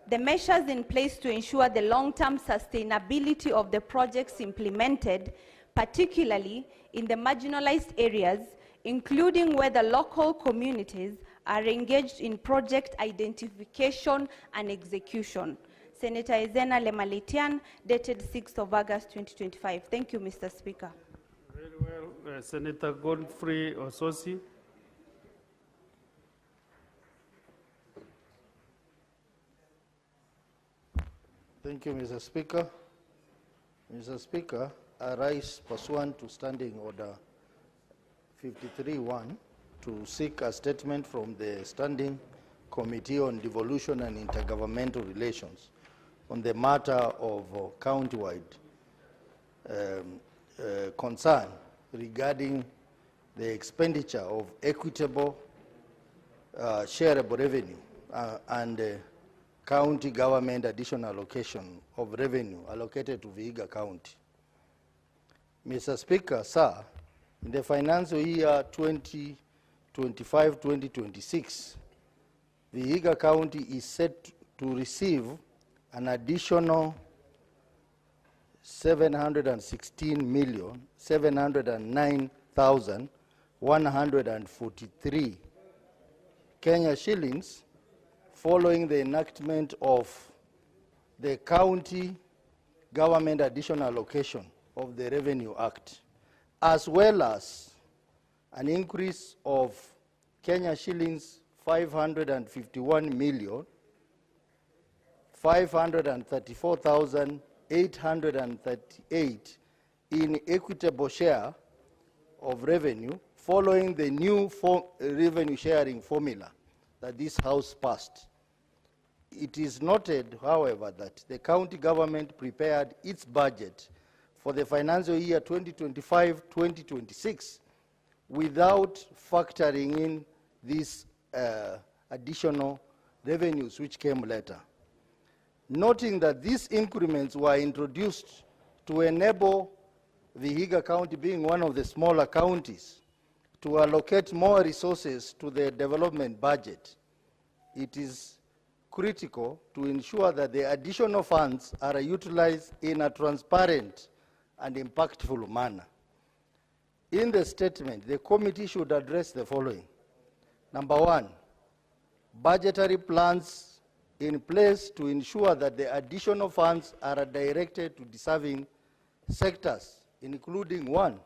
the measures in place to ensure the long-term sustainability of the projects implemented, particularly in the marginalized areas, including where the local communities are engaged in project identification and execution. Senator Ezena Lemalitian, dated 6th of August 2025. Thank you, Mr. Speaker. Very well. Senator Godfrey Ososi. Thank you, Mr. Speaker. Mr. Speaker, I rise pursuant to Standing Order 53-1 to seek a statement from the Standing Committee on Devolution and Intergovernmental Relations on the matter of county-wide concern regarding the expenditure of equitable shareable revenue and county government additional allocation of revenue allocated to Vihiga County. Mr. Speaker, sir, in the financial year 2025-2026, Vihiga County is set to receive an additional 716,709,143 Kenya shillings following the enactment of the County Government Additional Allocation of the Revenue Act, as well as an increase of Kenya shillings 551,534,838 in equitable share of revenue following the new revenue sharing formula that this House passed. It is noted, however, that the county government prepared its budget for the financial year 2025-2026 without factoring in these additional revenues which came later. Noting that these increments were introduced to enable Vihiga County, being one of the smaller counties, to allocate more resources to the development budget, it is critical to ensure that the additional funds are utilized in a transparent and impactful manner. In the statement, the committee should address the following. Number 1, budgetary plans in place to ensure that the additional funds are directed to deserving sectors, including 1,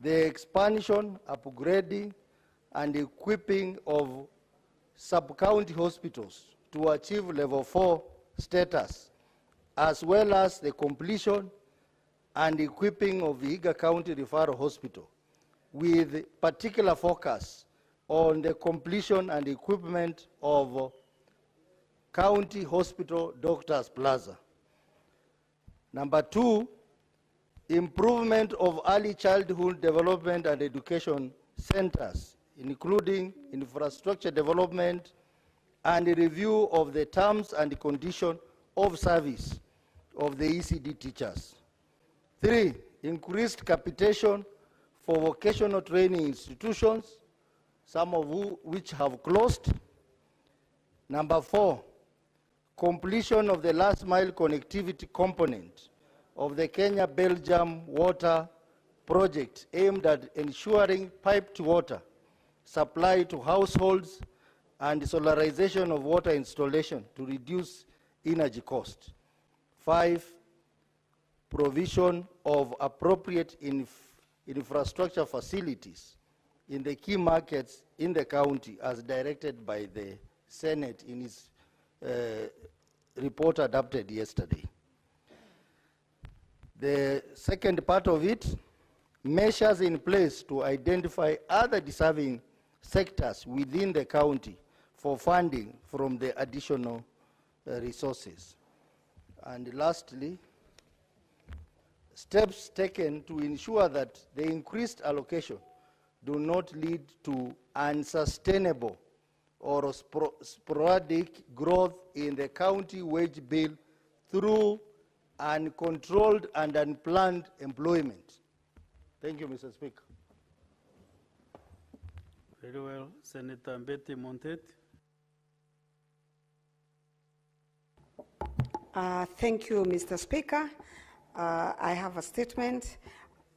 the expansion, upgrading, and equipping of sub-county hospitals to achieve level 4 status, as well as the completion and equipping of Vihiga County Referral Hospital, with particular focus on the completion and equipment of County Hospital Doctors Plaza. Number 2, improvement of early childhood development and education centers, including infrastructure development and a review of the terms and conditions of service of the ECD teachers. 3, increased capitation for vocational training institutions, some of which have closed. Number 4, completion of the last mile connectivity component of the Kenya-Belgium water project aimed at ensuring piped water supply to households and solarization of water installation to reduce energy cost. 5, provision of appropriate infrastructure facilities in the key markets in the county as directed by the Senate in its report adopted yesterday. The second part of it, measures in place to identify other deserving sectors within the county for funding from the additional resources. And lastly, steps taken to ensure that the increased allocation do not lead to unsustainable or sporadic growth in the county wage bill through uncontrolled and unplanned employment. Thank you, Mr. Speaker. Very well, Senator Mbete Montet. Thank you, Mr. Speaker. I have a statement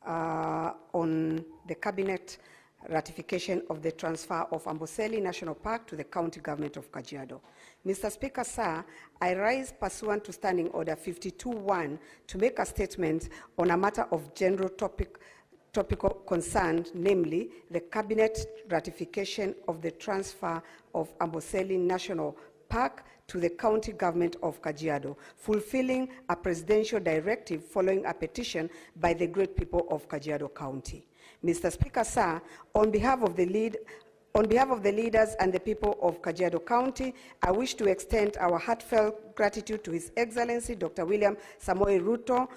on the Cabinet ratification of the transfer of Amboseli National Park to the County Government of Kajiado. Mr. Speaker, sir, I rise pursuant to Standing Order 52.1 to make a statement on a matter of general topical concern, namely the Cabinet ratification of the transfer of Amboseli National Park to the County Government of Kajiado, fulfilling a presidential directive following a petition by the great people of Kajiado County. Mr. Speaker, sir, on behalf of the leaders and the people of Kajiado County, I wish to extend our heartfelt gratitude to His Excellency Dr. William Samoei Ruto,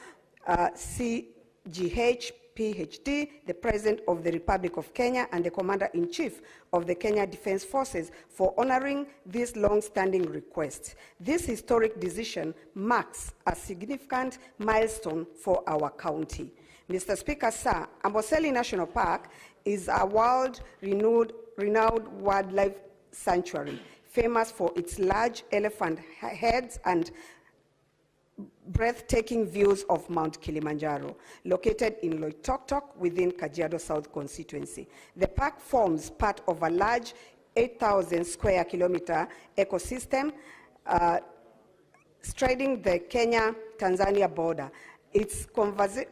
CGH, PhD, the President of the Republic of Kenya and the Commander-in-Chief of the Kenya Defense Forces for honoring this long-standing request. This historic decision marks a significant milestone for our county. Mr. Speaker, sir, Amboseli National Park is a world-renowned wildlife sanctuary, famous for its large elephant heads and breathtaking views of Mount Kilimanjaro, located in Loitoktok within Kajiado South constituency. The park forms part of a large 8,000 square kilometer ecosystem striding the Kenya-Tanzania border. Its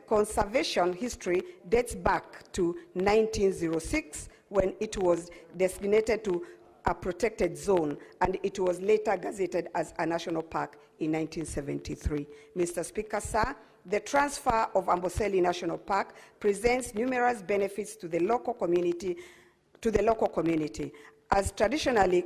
conservation history dates back to 1906 when it was designated to a protected zone, and it was later gazetted as a national park in 1973. Mr. Speaker, sir, the transfer of Amboseli National Park presents numerous benefits to the local community. As traditionally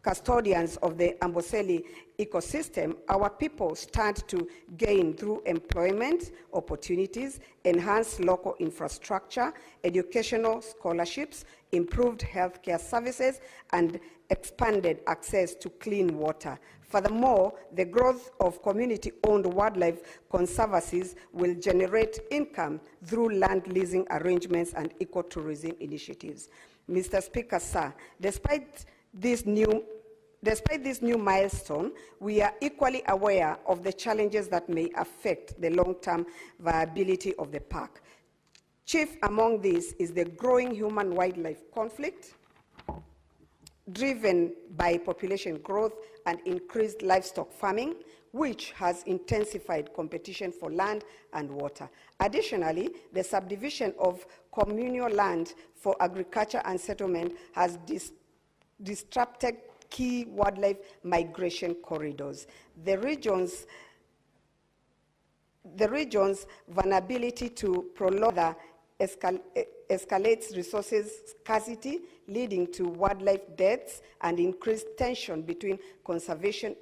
custodians of the Amboseli ecosystem, our people stand to gain through employment opportunities, enhanced local infrastructure, educational scholarships, improved healthcare services, and expanded access to clean water. Furthermore, the growth of community-owned wildlife conservancies will generate income through land leasing arrangements and ecotourism initiatives. Mr. Speaker, sir, despite this new milestone, we are equally aware of the challenges that may affect the long-term viability of the park. Chief among these is the growing human-wildlife conflict, driven by population growth and increased livestock farming, which has intensified competition for land and water. Additionally, the subdivision of communal land for agriculture and settlement has disrupted key wildlife migration corridors. The region's vulnerability to prolonged escalates resources scarcity, leading to wildlife deaths and increased tension between conservation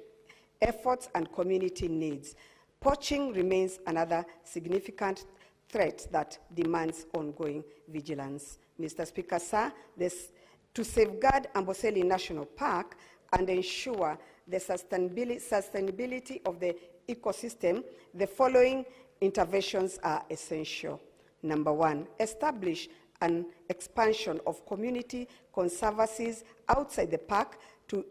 efforts and community needs. Poaching remains another significant threat that demands ongoing vigilance. Mr. Speaker, sir, to safeguard Amboseli National Park and ensure the sustainability of the ecosystem, the following interventions are essential. Number one, establish an expansion of community conservancies outside the park to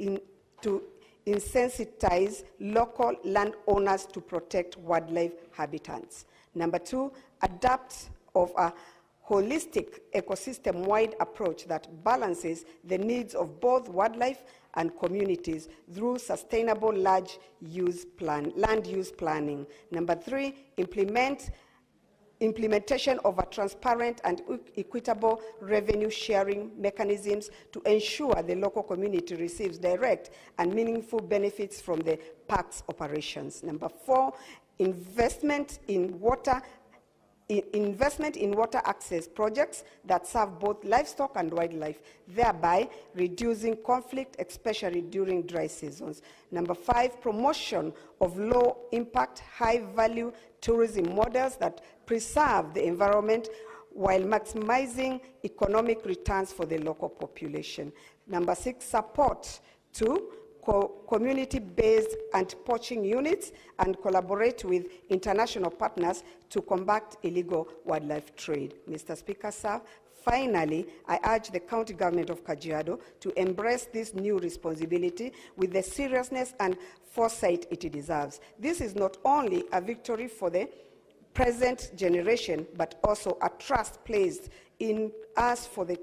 insensitize local landowners to protect wildlife habitats. Number two, adapt of a holistic ecosystem-wide approach that balances the needs of both wildlife and communities through sustainable land use planning. Number three, implementation of a transparent and equitable revenue sharing mechanisms to ensure the local community receives direct and meaningful benefits from the park's operations. Number four, investment in water access projects that serve both livestock and wildlife, thereby reducing conflict, especially during dry seasons. Number five, promotion of low-impact, high-value tourism models that preserve the environment while maximizing economic returns for the local population. Number six, support to community-based anti-poaching units and collaborate with international partners to combat illegal wildlife trade. Mr. Speaker, sir, finally, I urge the county government of Kajiado to embrace this new responsibility with the seriousness and foresight it deserves. This is not only a victory for the present generation, but also a trust placed in us for the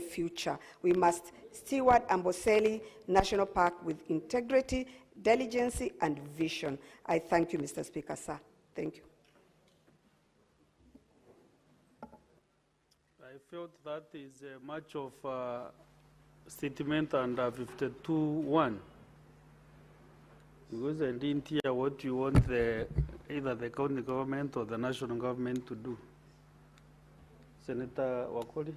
future. We must steward Amboseli National Park with integrity, diligence, and vision. I thank you, Mr. Speaker, sir. Thank you. I felt that is much of statement under 52.1, because I didn't hear what you want either the county government or the national government to do. Senator Wakoli.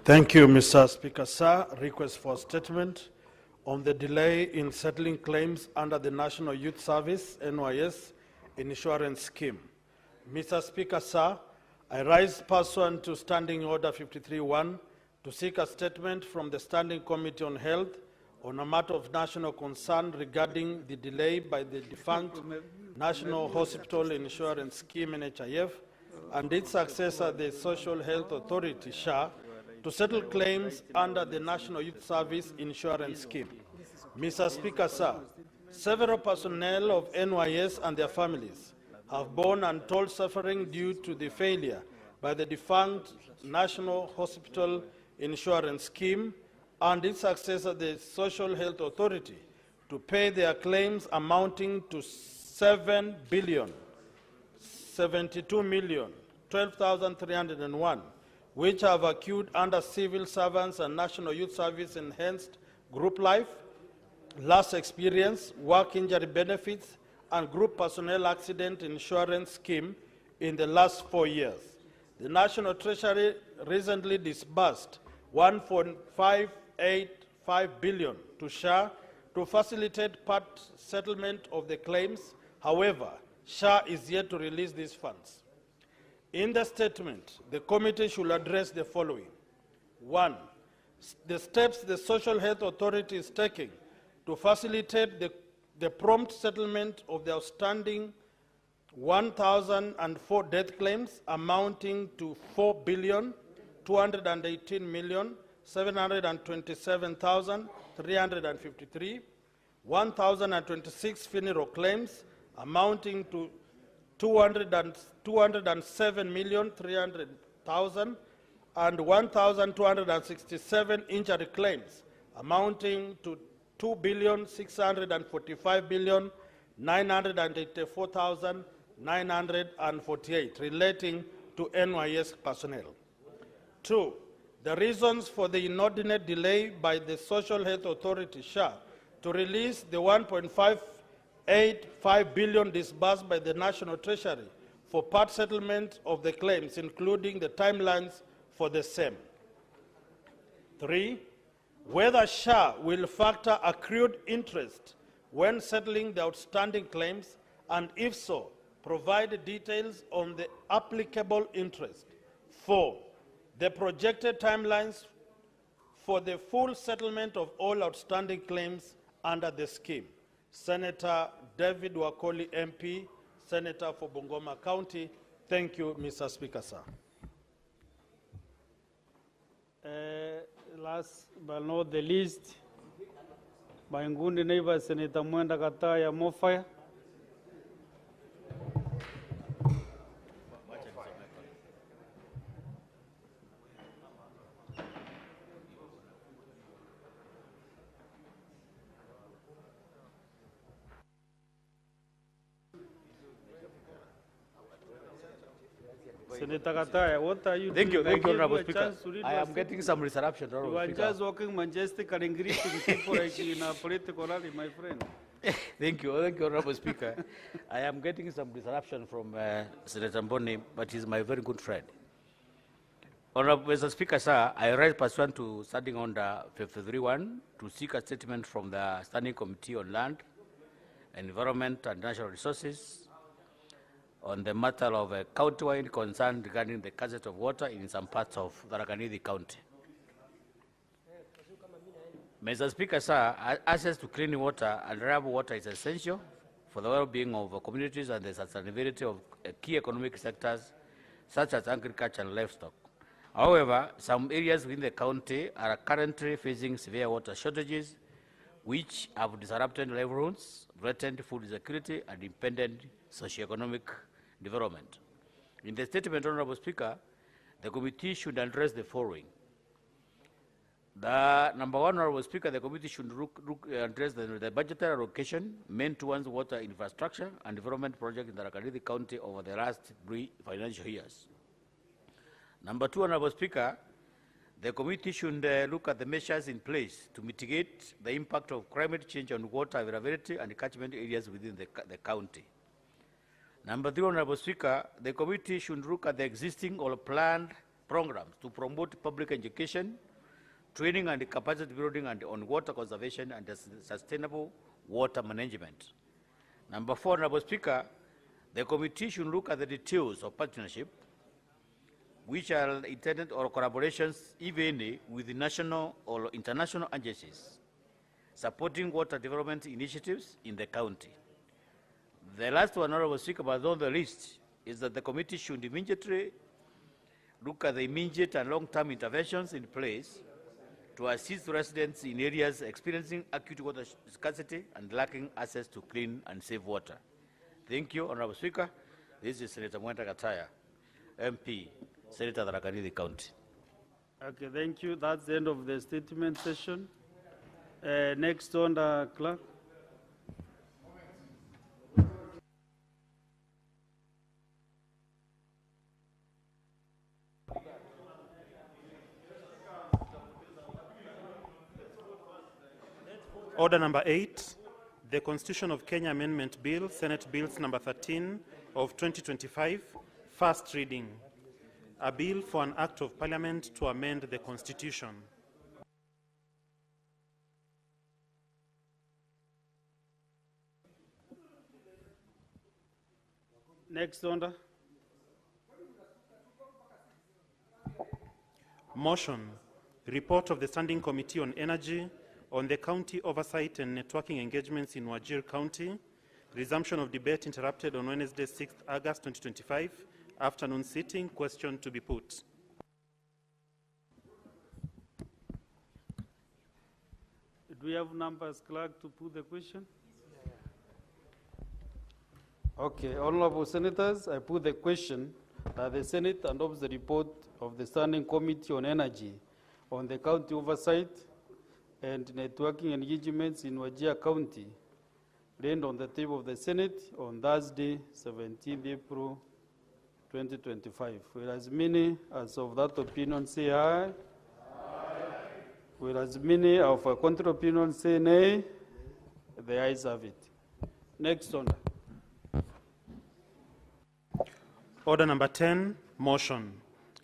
Thank you, Mr. Speaker, sir. Request for statement on the delay in settling claims under the National Youth Service, NYS, insurance scheme. Mr. Speaker, sir, I rise pursuant to Standing Order 53.1 to seek a statement from the Standing Committee on Health on a matter of national concern regarding the delay by the defunct National Hospital Insurance Scheme, NHIF, and its successor, the Social Health Authority, SHA, to settle claims under the National Youth Service Insurance Scheme. Mr. Speaker, sir, several personnel of NYS and their families have borne untold suffering due to the failure by the defunct National Hospital Insurance Scheme and its successor, the Social Health Authority, to pay their claims amounting to 7,072,012,301, which have accrued under Civil Servants and National Youth Service Enhanced Group Life, Last Experience, Work Injury Benefits, and Group Personnel Accident Insurance Scheme in the last 4 years. The National Treasury recently disbursed $1.585 billion to SHA to facilitate part settlement of the claims. However, SHA is yet to release these funds. In the statement, the committee should address the following. 1, the steps the Social Health Authority is taking to facilitate the prompt settlement of the outstanding 1,004 death claims amounting to $4,218,727,353, 1,026 funeral claims amounting to $207,300,000 and 1,267 injury claims amounting to $2,645,984,948 relating to NYS personnel. 2, the reasons for the inordinate delay by the Social Health Authority, SHA, to release the $1.585 billion disbursed by the National Treasury for part settlement of the claims, including the timelines for the same. 3, whether SHA will factor accrued interest when settling the outstanding claims, and if so, provide details on the applicable interest. 4, the projected timelines for the full settlement of all outstanding claims under the scheme. Senator David Wakoli, MP, Senator for Bungoma County. Thank you, Mr. Speaker, sir. Last but not the least, my Ngundi neighbor, Senator Mwenda Kataya Mofaya. Senator Kataya, what are you Thank doing? you, Honorable I Speaker. I am getting some disruption, Honorable You are Speaker. just walking majestic and greeting people like in a political rally, my friend. Thank you, Honorable Speaker. I am getting some disruption from Senator Mboni, but he's my very good friend. Honorable Mr. Speaker, sir, I rise pursuant to Standing Order 53.1 to seek a statement from the Standing Committee on Land, Environment and Natural Resources on the matter of a county-wide concern regarding the scarcity of water in some parts of Tharaka Nithi County. Mr. Speaker, sir, access to clean water and reliable water is essential for the well-being of communities and the sustainability of key economic sectors such as agriculture and livestock. However, some areas within the county are currently facing severe water shortages, which have disrupted livelihoods, threatened food security, and impeded socio-economic development. In the statement, Honorable Speaker, the committee should address the following. The number one, Honorable Speaker, the committee should address the budgetary allocation meant towards water infrastructure and development projects in the Tharaka Nithi County over the last 3 financial years. Number two, Honorable Speaker, the committee should look at the measures in place to mitigate the impact of climate change on water availability and catchment areas within the county. Number three, Honorable Speaker, the committee should look at the existing or planned programs to promote public education, training and capacity building and on water conservation and sustainable water management. Number four, Honorable Speaker, the committee should look at the details of partnership which are intended or collaborations, if any, with the national or international agencies supporting water development initiatives in the county. The last one, Honorable Speaker, but on the list, is that the committee should immediately look at the immediate and long-term interventions in place to assist residents in areas experiencing acute water scarcity and lacking access to clean and safe water. Thank you, Honorable Speaker. This is Senator Mwenda Kataya, MP, Senator Tharaka Nithi County. Okay, thank you. That's the end of the statement session. Next on the clerk. Order number 8, the Constitution of Kenya Amendment Bill, Senate Bills number 13 of 2025, first reading. A bill for an act of parliament to amend the Constitution. Next order. Motion, report of the Standing Committee on Energy on the county oversight and networking engagements in Wajir County. Resumption of debate interrupted on Wednesday, 6th August 2025. Afternoon sitting. Question to be put. Do we have numbers, clerk, to put the question? Okay, honorable senators, I put the question that the Senate adopts the report of the Standing Committee on Energy on the county oversight and networking engagements in Wajir County, laid on the table of the Senate on Thursday, 17th April 2025. Whereas many as of that opinion say aye. Aye. Whereas many of a contrary opinion say nay. The ayes have it. Next order. Order number 10, motion.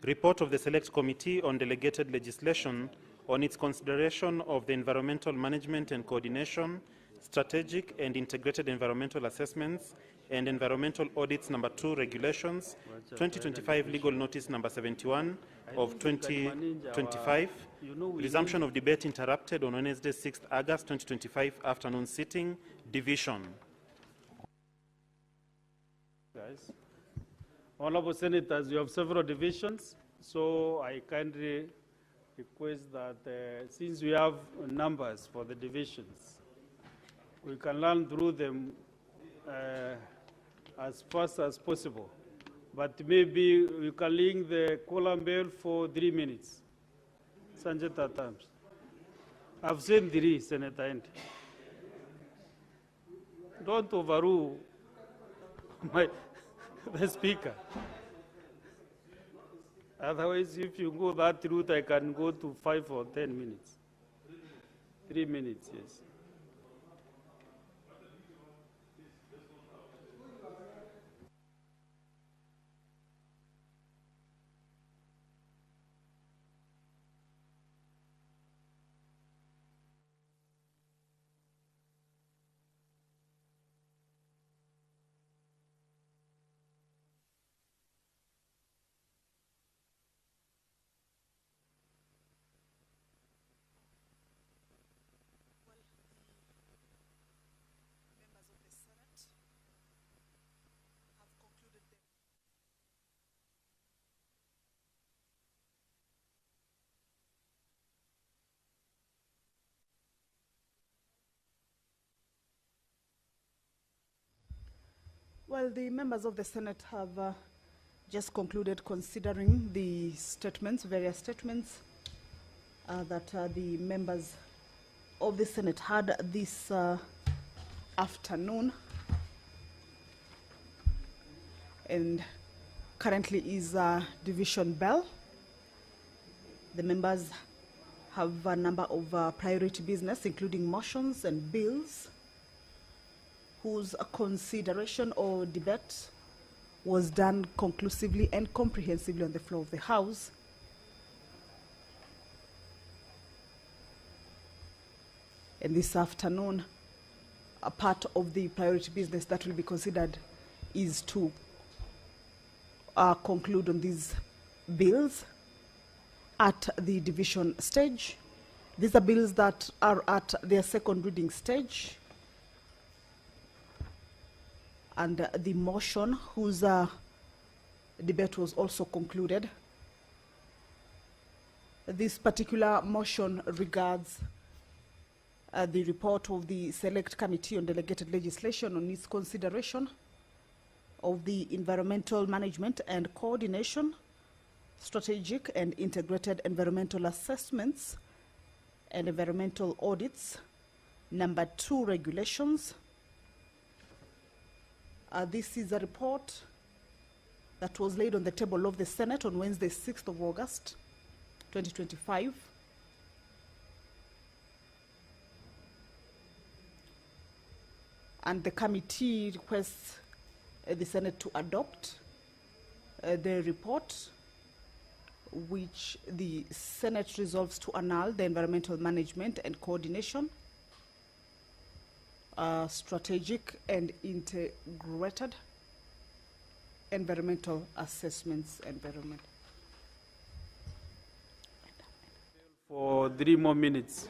Report of the Select Committee on Delegated Legislation on its consideration of the environmental management and coordination, strategic and integrated environmental assessments, and environmental audits number 2 regulations, 2025 legal notice number 71 of 2025, resumption of debate interrupted on Wednesday 6th August 2025 afternoon sitting, division. Guys, honorable senators, you have several divisions, so I kindly request that since we have numbers for the divisions, we can run through them as fast as possible. But maybe we can link the column bell for 3 minutes. Sanjay times. I've seen 3, Senator Andy. Don't overrule the speaker. Otherwise, if you go that route, I can go to 5 or 10 minutes. 3 minutes, yes. Well, the members of the Senate have just concluded considering the statements, various statements that the members of the Senate had this afternoon, and currently is division bell. The members have a number of priority business, including motions and bills, whose consideration or debate was done conclusively and comprehensively on the floor of the House. And this afternoon, a part of the priority business that will be considered is to conclude on these bills at the division stage. These are bills that are at their second reading stage, and the motion whose debate was also concluded. This particular motion regards the report of the Select Committee on Delegated Legislation on its consideration of the environmental management and coordination, strategic and integrated environmental assessments and environmental audits, number 2 regulations. This is a report that was laid on the table of the Senate on Wednesday, 6th of August, 2025. And the committee requests the Senate to adopt the report, which the Senate resolves to annul the environmental management and coordination, strategic and integrated environmental assessments environment. For 3 more minutes.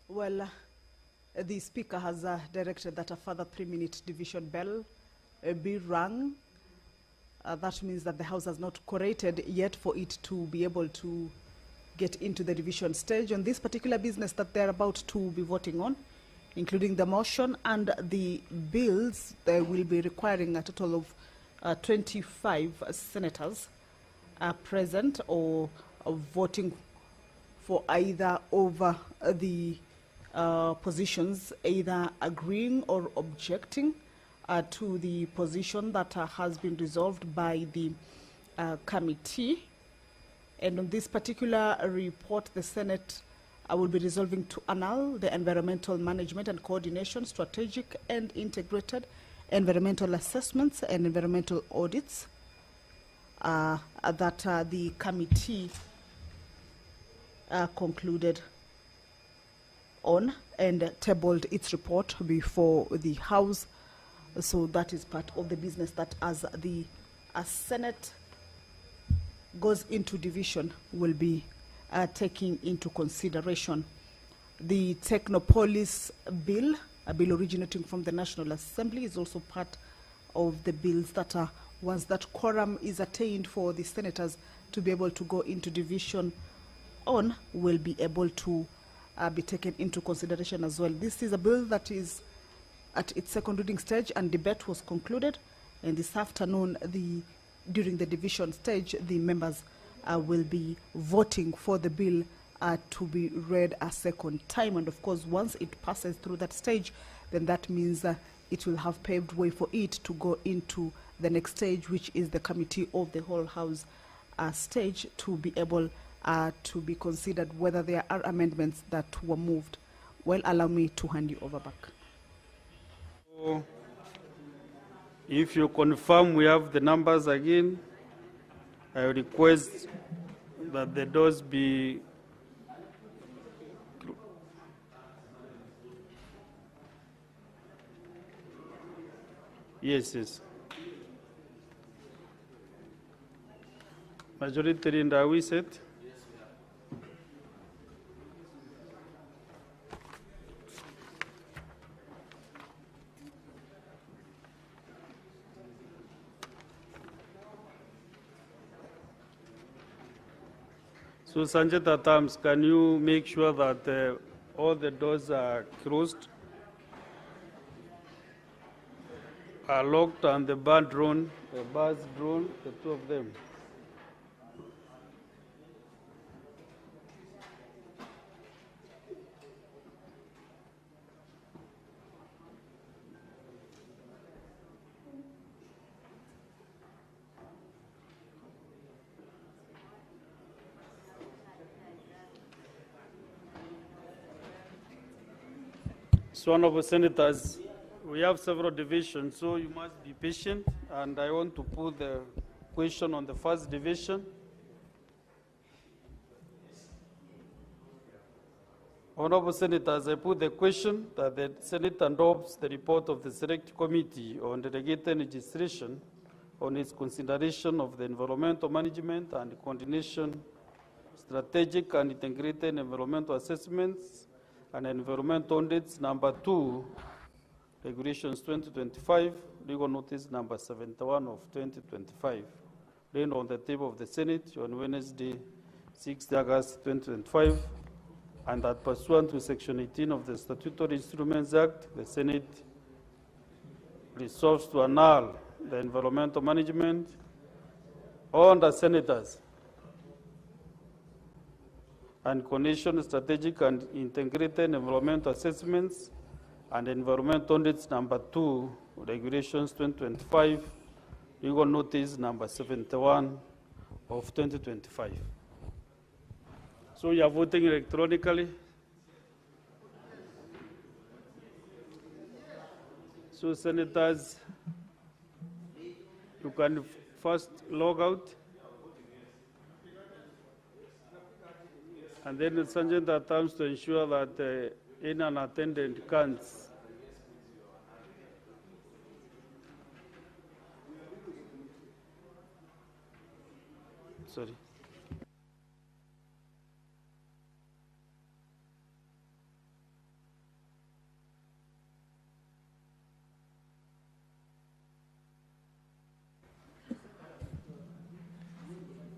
Well, the Speaker has directed that a further 3-minute division bell be rung. That means that the House has not collated yet for it to be able to get into the division stage on this particular business that they're about to be voting on, including the motion and the bills. They will be requiring a total of 25 senators present or voting for either over the positions, either agreeing or objecting to the position that has been resolved by the committee. And on this particular report, the Senate will be resolving to annul the environmental management and coordination, strategic and integrated environmental assessments and environmental audits that the committee concluded on and tabled its report before the House. So that is part of the business that, as the Senate goes into division, will be taking into consideration. The Technopolis bill, a bill originating from the National Assembly, is also part of the bills that are, once that quorum is attained for the senators to be able to go into division on, will be able to be taken into consideration as well. This is a bill that is at its second reading stage, and debate was concluded. And this afternoon, during the division stage, the members will be voting for the bill to be read a second time. And of course, once it passes through that stage, then that means it will have paved way for it to go into the next stage, which is the Committee of the Whole House stage, to be able to be considered whether there are amendments that were moved. Well, allow me to hand you over back. So, if you confirm we have the numbers again, I request that the doors be yes. Majority leader, are we set? So, Sanjay Tatams, can you make sure that all the doors are closed, are locked, and the bars drawn, the two of them? So, honorable senators, we have several divisions, so you must be patient, and I want to put the question on the first division. Honorable senators, I put the question that the Senate adopts the report of the Select Committee on Delegated Legislation on its consideration of the environmental management and coordination, strategic and integrated environmental assessments and environmental audits number 2, regulations 2025, legal notice number 71 of 2025, laid on the table of the Senate on Wednesday, 6 August 2025, and that pursuant to Section 18 of the Statutory Instruments Act, the Senate resolves to annul the environmental management on the senators and coordination, strategic and integrated environmental assessments and environmental audits number 2, regulations 2025, legal notice number 71 of 2025. So you are voting electronically. So senators, you can first log out. And then Sanjay Tatams to ensure that any unattended can't. Sorry.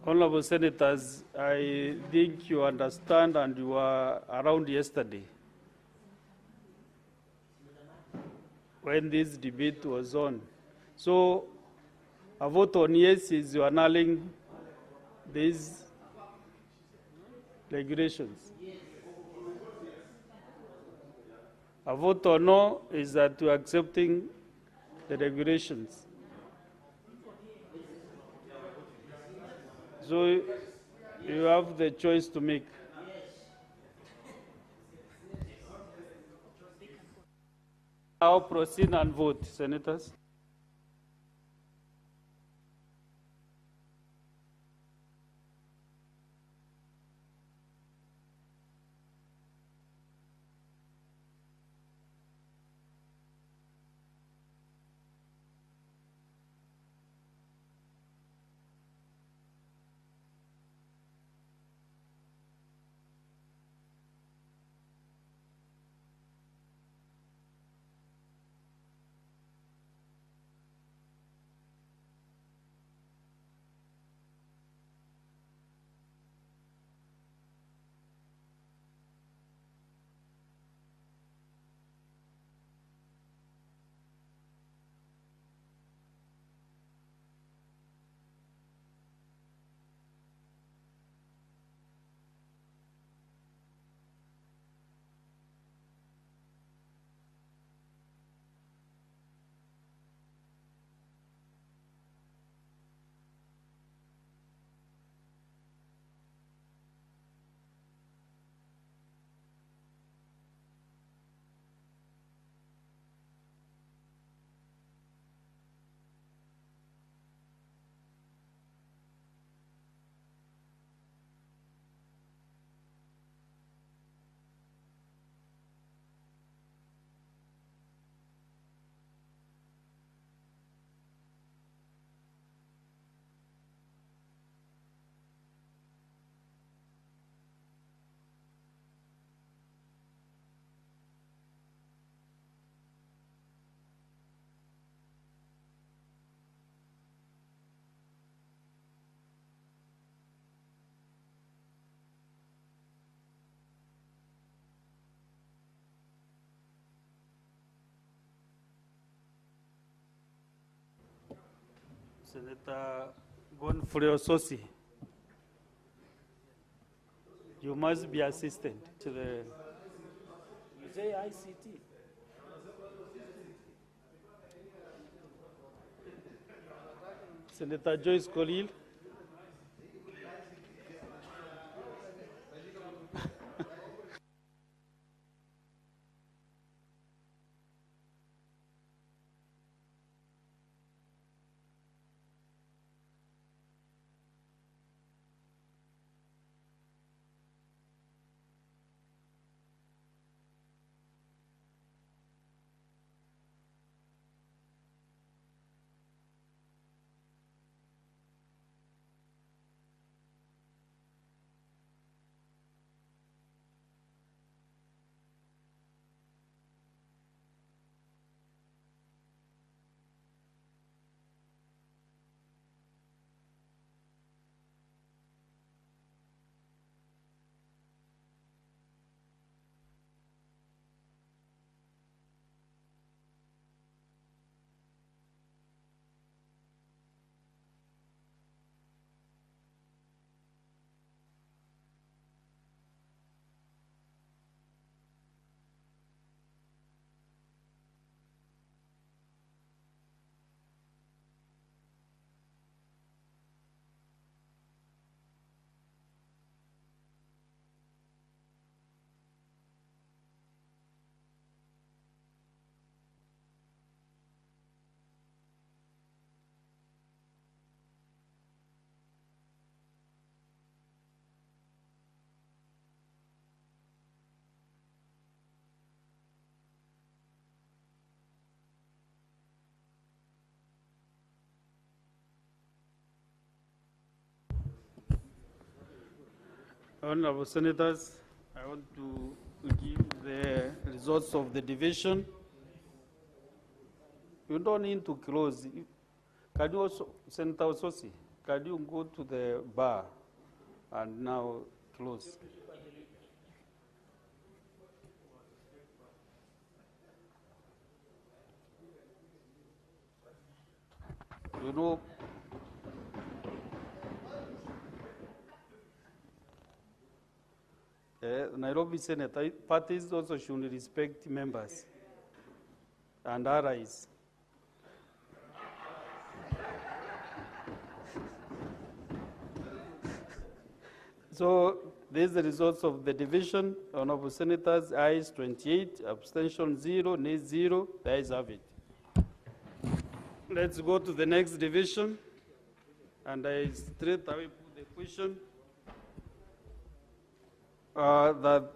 Honorable senators, I think you understand and you were around yesterday when this debate was on. So a vote on yes is you annulling these regulations. A vote on no is that you are accepting the regulations. So You have the choice to make. Now proceed and vote, senators. Senator Gonfrey-Ososi, you must be assistant to the. You say ICT. Senator Joyce Kolil. Honorable Senators, I want to give the results of the division. You don't need to close. Can you also, Senator Ososi, can you go to the bar and now close? You know, Nairobi Senate parties also should respect members and allies. So this is the results of the division. Honorable Senators, ayes 28, abstention 0, nays 0. The ayes have it. Let's go to the next division. And I straight away put the question that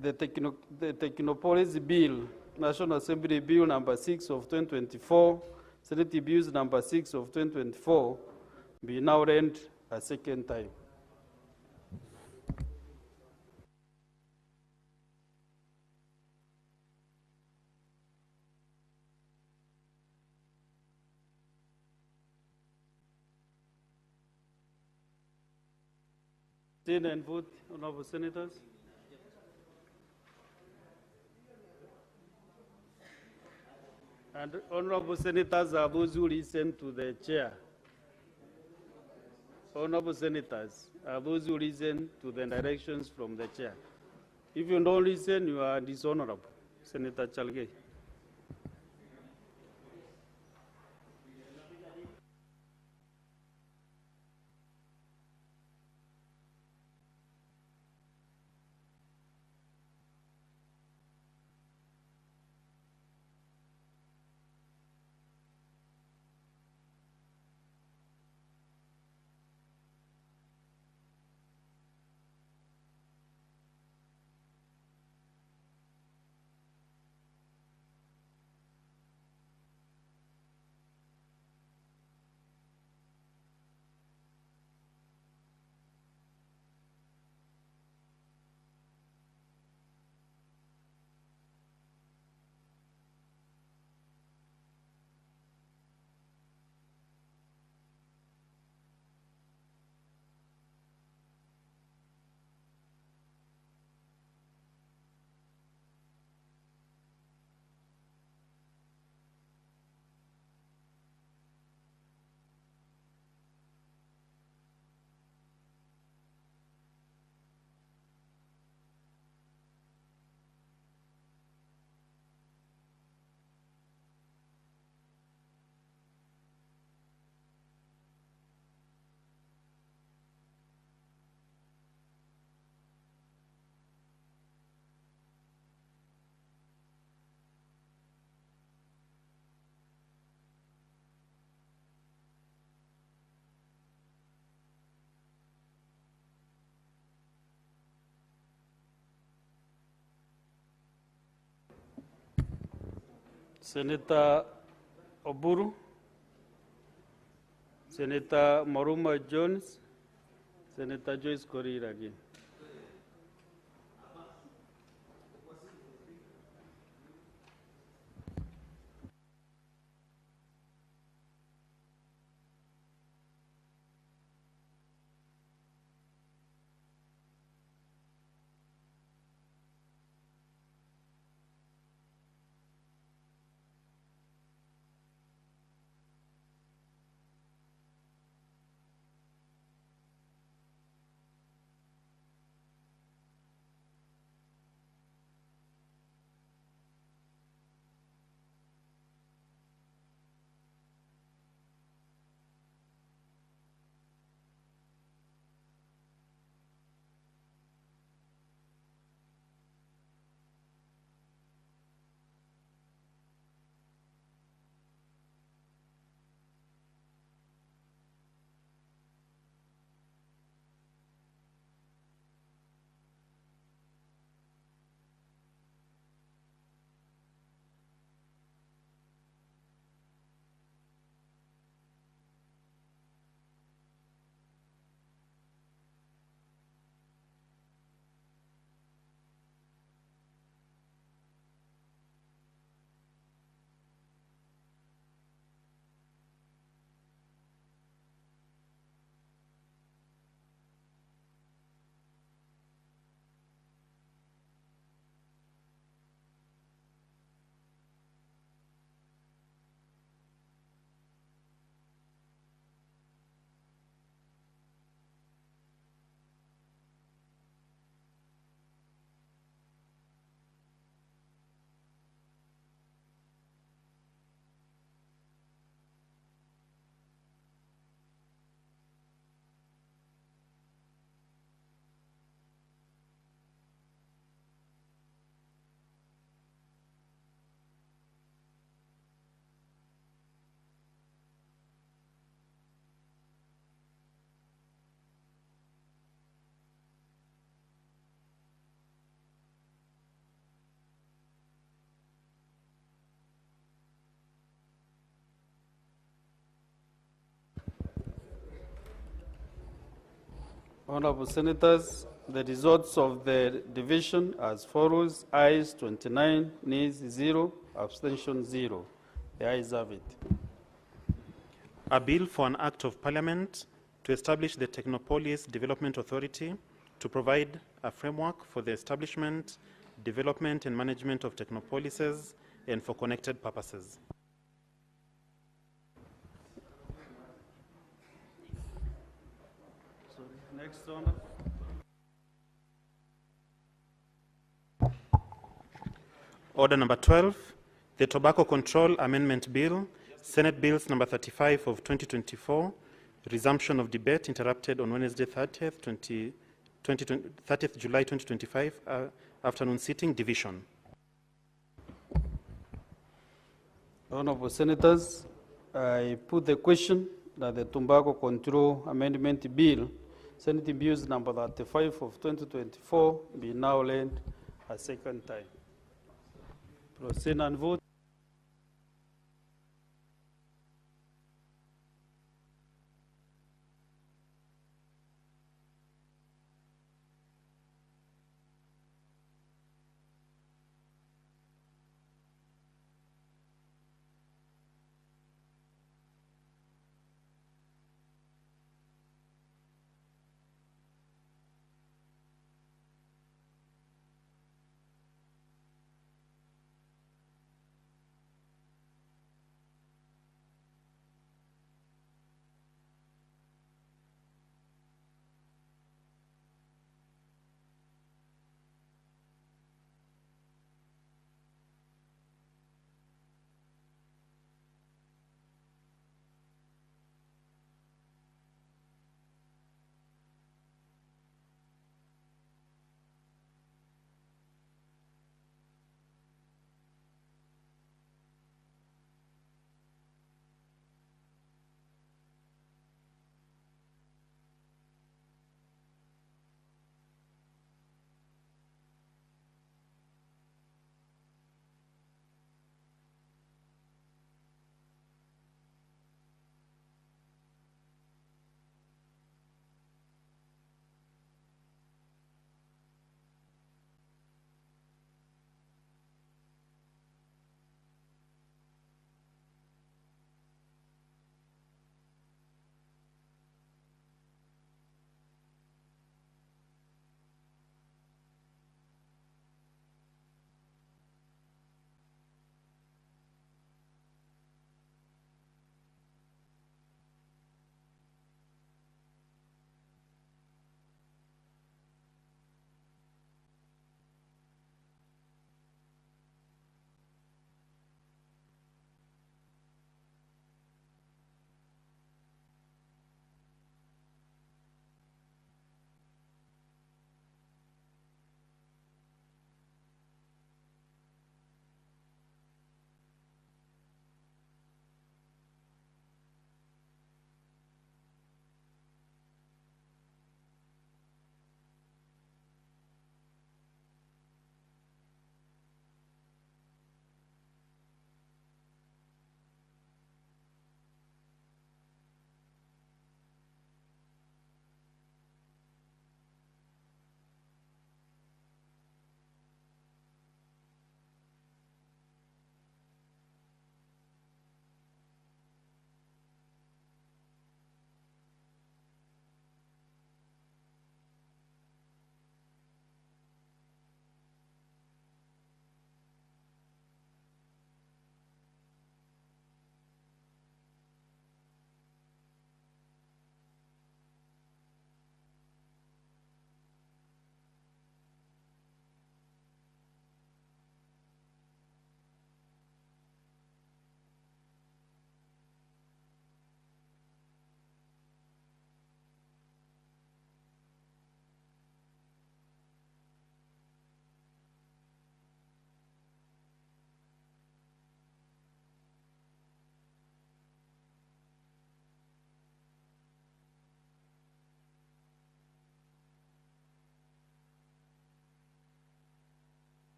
the Technopolis Bill, National Assembly Bill number 6 of 2024, Senate Bills number 6 of 2024, be now read a second time. Stand and vote, Honorable Senators. And Honorable Senators are those who listen to the chair. Honorable Senators are those who listen to the directions from the chair. If you don't listen, you are dishonorable. Senator Chalgei. Senator Oburu, Senator Moruma Jones, Senator Joyce Korir again. Honorable Senators, the results of the division as follows: ayes 29, nays 0, abstention 0. The ayes have it. A bill for an act of parliament to establish the Technopolis Development Authority to provide a framework for the establishment, development, and management of technopolises and for connected purposes. Next one. Order number 12, the Tobacco Control Amendment Bill, Senate Bills number 35 of 2024, resumption of debate interrupted on Wednesday 30th July 2025, afternoon sitting, division. Honorable Senators, I put the question that the Tobacco Control Amendment Bill, Senate Bills number 35 of 2024, be now laid a second time. Proceed and vote.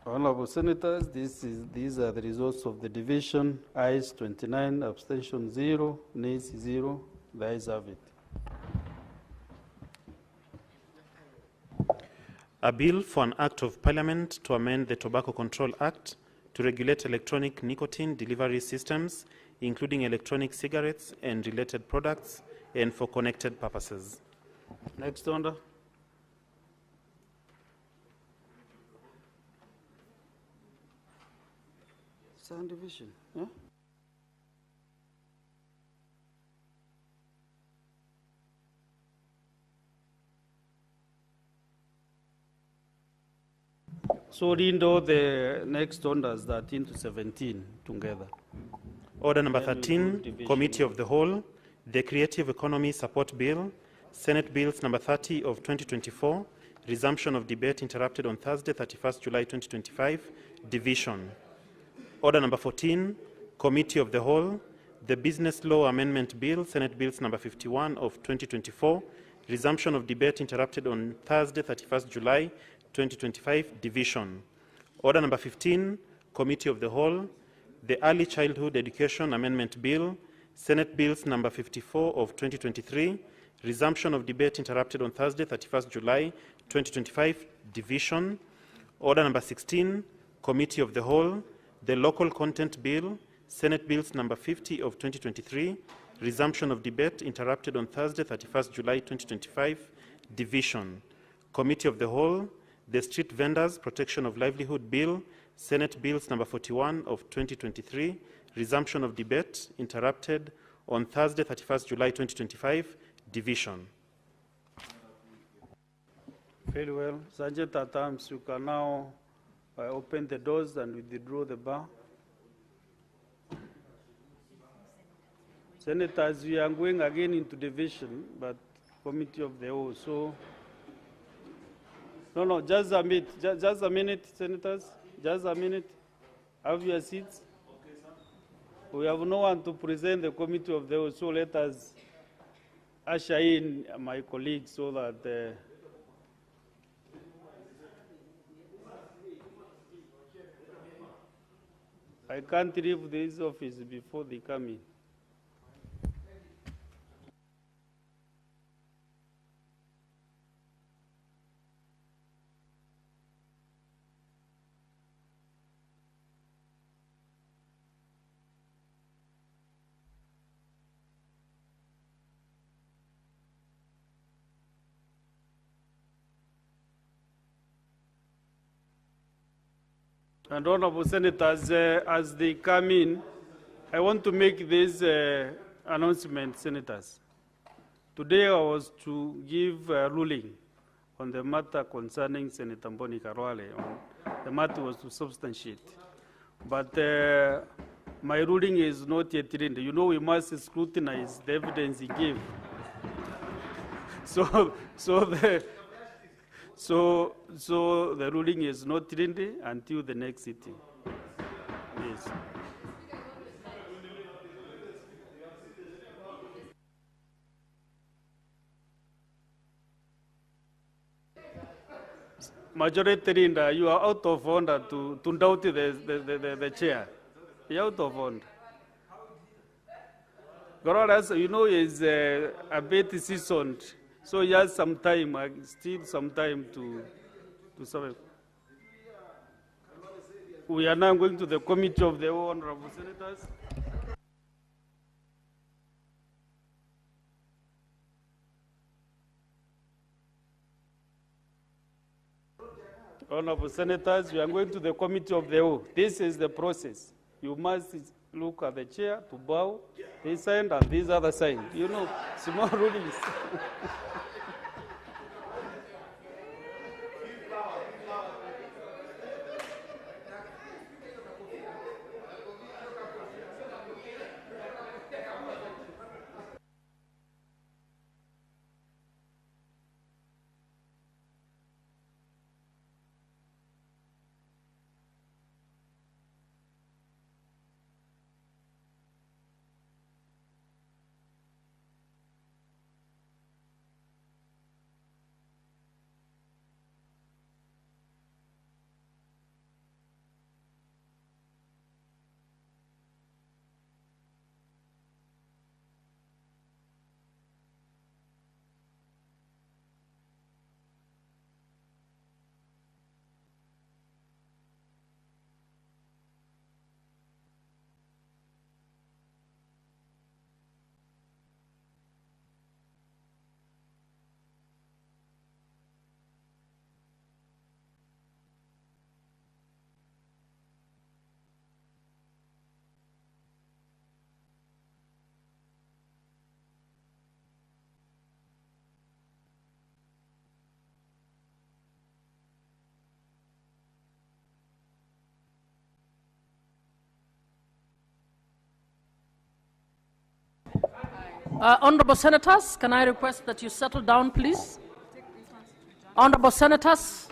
Honorable Senators, these are the results of the division. Ayes 29, abstention 0, nays 0. The ayes have it. A bill for an act of parliament to amend the Tobacco Control Act to regulate electronic nicotine delivery systems, including electronic cigarettes and related products, and for connected purposes. Next order. Sound division, yeah? So read all the next orders 13 to 17 together. Order number Then we 13, do division. Committee of the Whole, the Creative Economy Support Bill, Senate Bills number 30 of 2024, resumption of debate interrupted on Thursday, 31st July 2025, division. Order number 14, Committee of the Whole, the Business Law Amendment Bill, Senate Bills number 51 of 2024, resumption of debate interrupted on Thursday, 31st July 2025, division. Order number 15, Committee of the Whole, the Early Childhood Education Amendment Bill, Senate Bills number 54 of 2023, resumption of debate interrupted on Thursday, 31st July 2025, division. Order number 16, Committee of the Whole, the Local Content Bill, Senate Bills number 50 of 2023, resumption of debate interrupted on Thursday, 31st July 2025, division. Committee of the Whole, the Street Vendors Protection of Livelihood Bill, Senate Bills number 41 of 2023, resumption of debate interrupted on Thursday, 31st July 2025, division. Very well. Sergeant at arms, you can now open the doors and withdraw the bar. Senators, we are going again into division, but Committee of the Whole. So, no, just a minute, just a minute, Senators, just a minute. Have your seats. We have no one to present the Committee of the Whole, so let us usher in my colleagues so that I can't leave this office before they come in. And honorable senators, as they come in, I want to make this announcement, senators. Today I was to give a ruling on the matter concerning Senator Mboni Karwale. The matter was to substantiate. But my ruling is not yet rendered. You know, we must scrutinize the evidence he gave. So the ruling is not rendered until the next sitting. Yes. Majority Leader, you are out of order to doubt the chair. You're out of order. Gorolas, you know, is a bit seasoned, so he has some time, still some time to survive. We are now going to the Committee of the Honorable Senators. Honorable Senators, we are going to the Committee of the Whole. This is the process. You must look at the chair to bow, this side and this other side. You know, small rulings. Honorable Senators, can I request that you settle down, please? Honorable Senators.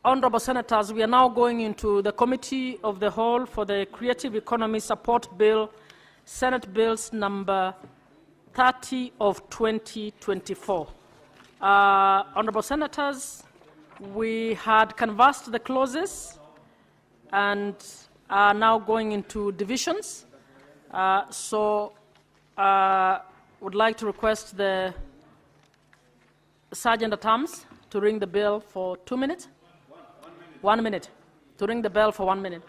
Honorable Senators, we are now going into the Committee of the Whole for the Creative Economy Support Bill, Senate Bills number 30 of 2024. Honorable Senators, we had canvassed the clauses and are now going into divisions. Would like to request the Sergeant at Arms to ring the bell for 2 minutes. 1 minute. To ring the bell for 1 minute.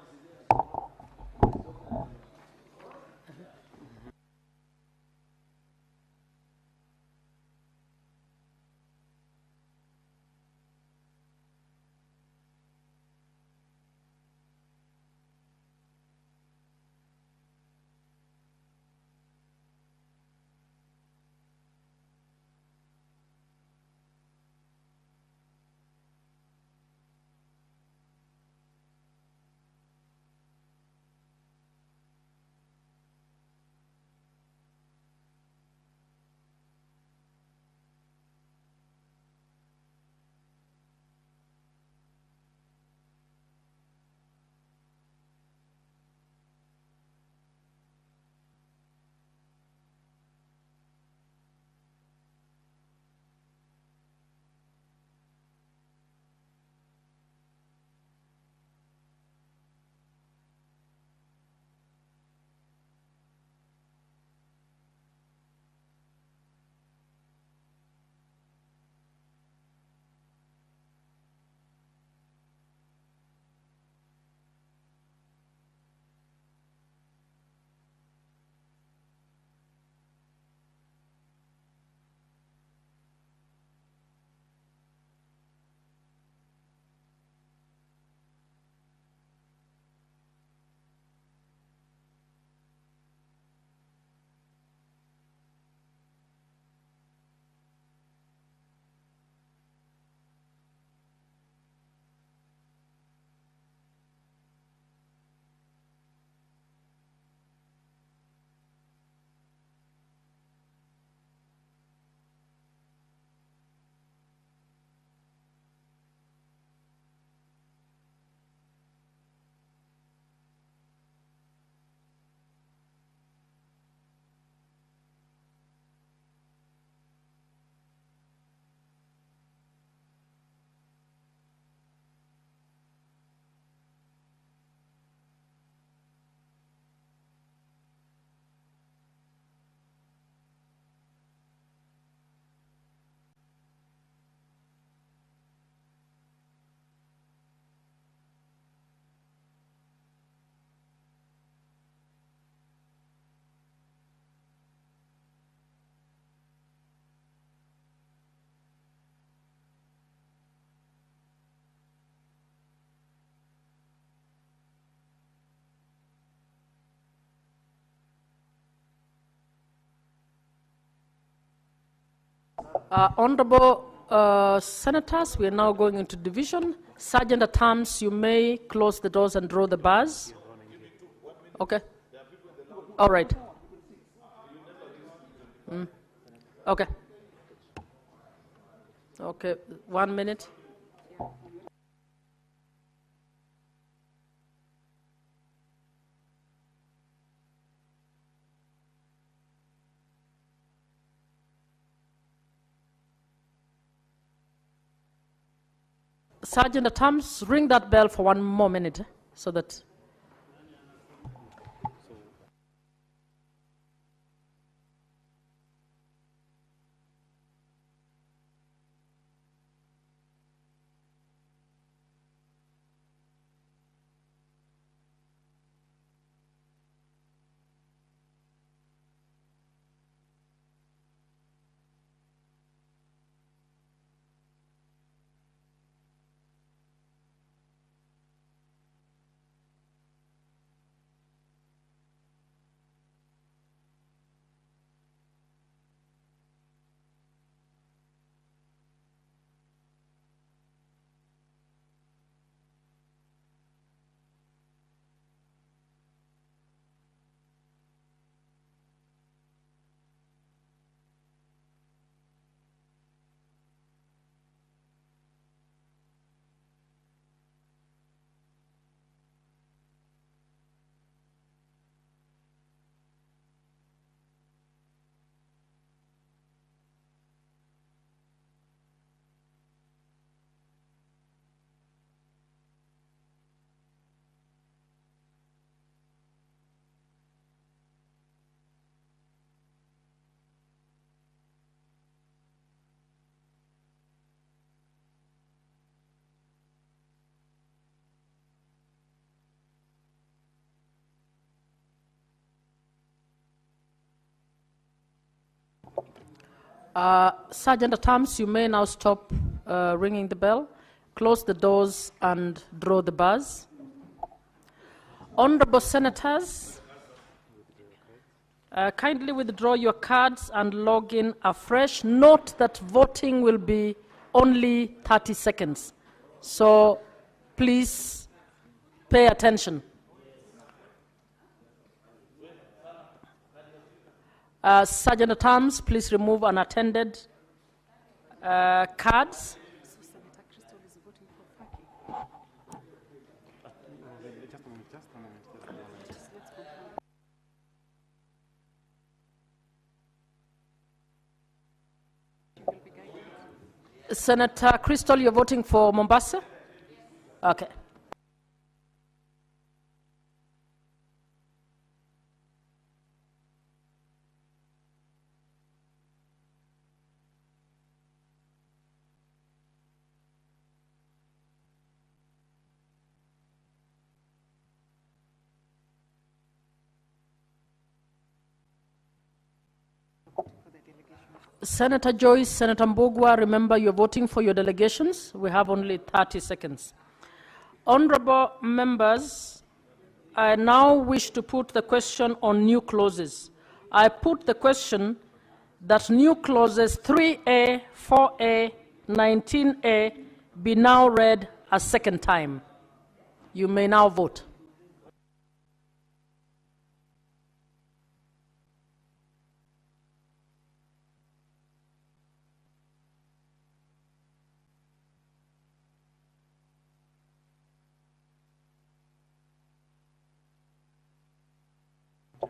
Honorable Senators, we are now going into division. Sergeant at Arms, you may close the doors and draw the bars. Okay. All right. Okay. Okay, 1 minute. Sergeant at Arms, ring that bell for 1 more minute so that. Sergeant at Arms, you may now stop ringing the bell, close the doors, and draw the bars. Honorable Senators, kindly withdraw your cards and log in afresh. Note that voting will be only 30 seconds. So please pay attention. Sergeant at Arms, please remove unattended cards. Senator Crystal, you're voting for Mombasa? Okay. Senator Joyce, Senator Mbugua, remember you're voting for your delegations. We have only 30 seconds. Honorable members, I now wish to put the question on new clauses. I put the question that new clauses 3A, 4A, 19A be now read a second time. You may now vote.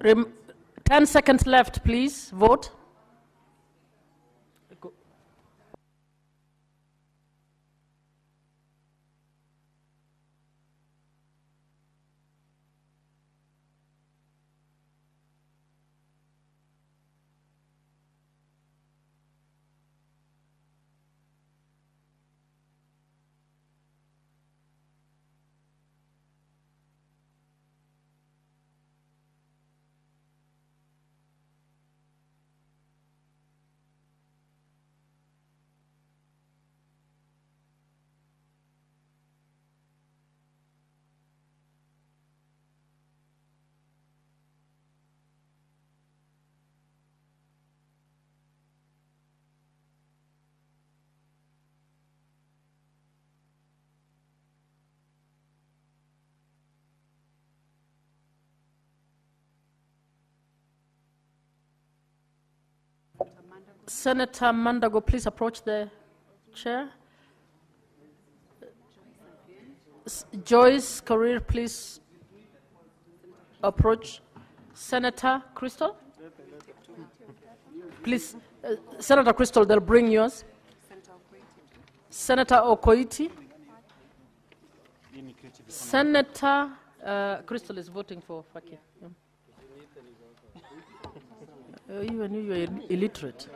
Rem 10 seconds left, please. Vote. Go. Senator Mandago, please approach the chair. Joyce Career, please approach. Senator Crystal? Please, Senator Crystal, they'll bring yours. Senator Okoiti? Senator Crystal is voting for Faki. You knew you were illiterate.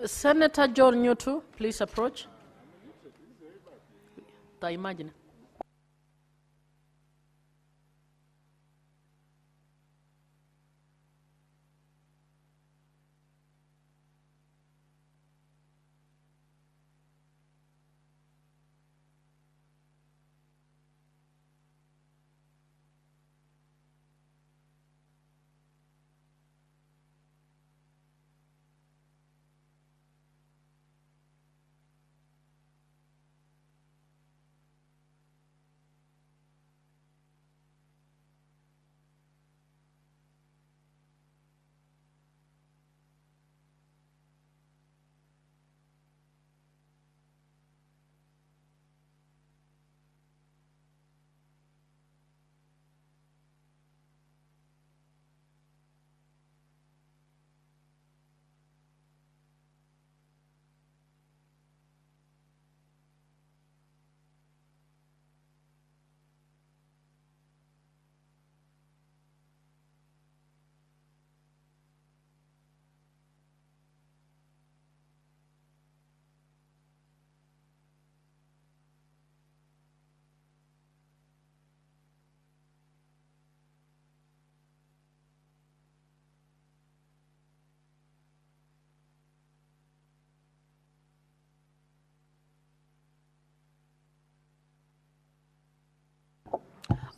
Senator John Nyutu, please approach. Imagine.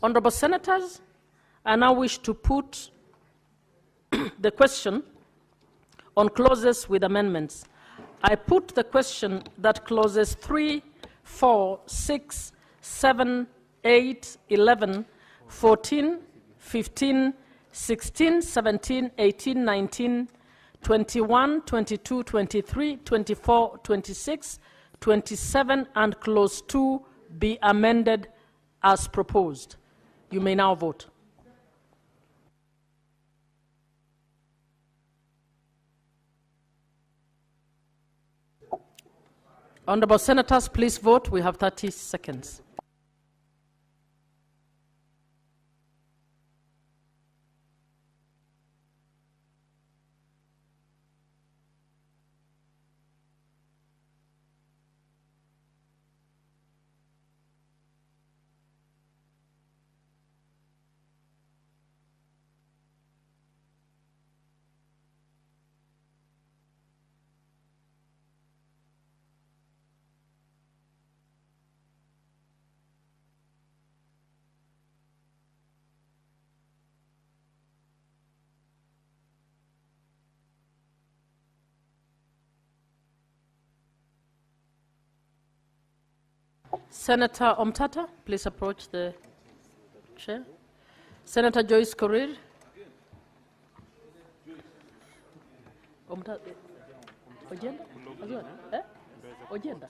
Honorable Senators, I now wish to put the question on clauses with amendments. I put the question that clauses 3, 4, 6, 7, 8, 11, 14, 15, 16, 17, 18, 19, 21, 22, 23, 24, 26, 27, and clause 2 be amended as proposed. You may now vote. Honorable Senators, please vote. We have 30 seconds. Senator Omtata, please approach the chair. Senator Joyce Korir. Omtata. Ojenda? Eh? Ojenda?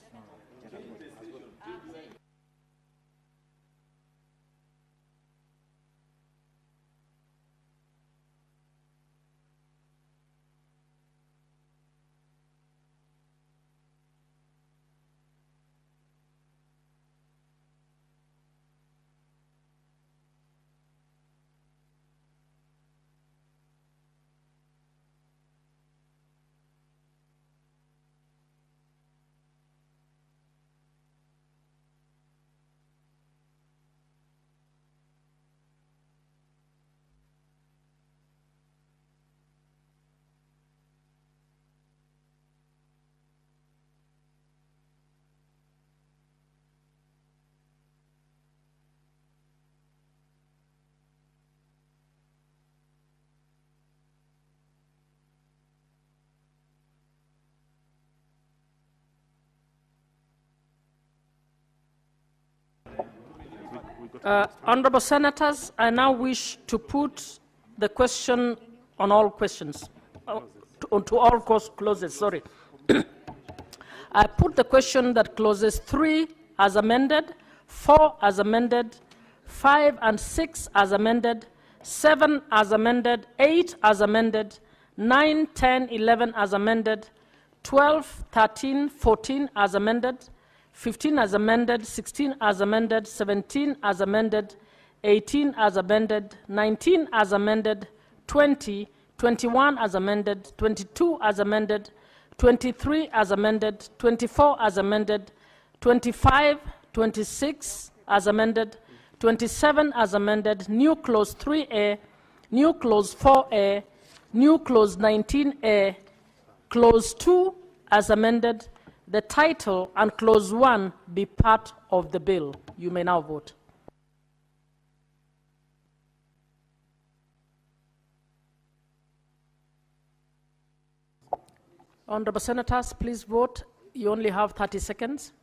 Honorable Senators, I now wish to put the question on all questions, to all clauses, sorry. I put the question that clauses 3 as amended, 4 as amended, 5 and 6 as amended, 7 as amended, 8 as amended, 9, 10, 11 as amended, 12, 13, 14 as amended, 15 as amended, 16 as amended, 17 as amended, 18 as amended, 19 as amended, 20, 21 as amended, 22 as amended, 23 as amended, 24 as amended, 25, 26 as amended, 27 as amended, new clause 3A, new clause 4A, new clause 19A, clause 2 as amended, the title and clause 1 be part of the bill. You may now vote. Honorable Senators, please vote. You only have 30 seconds.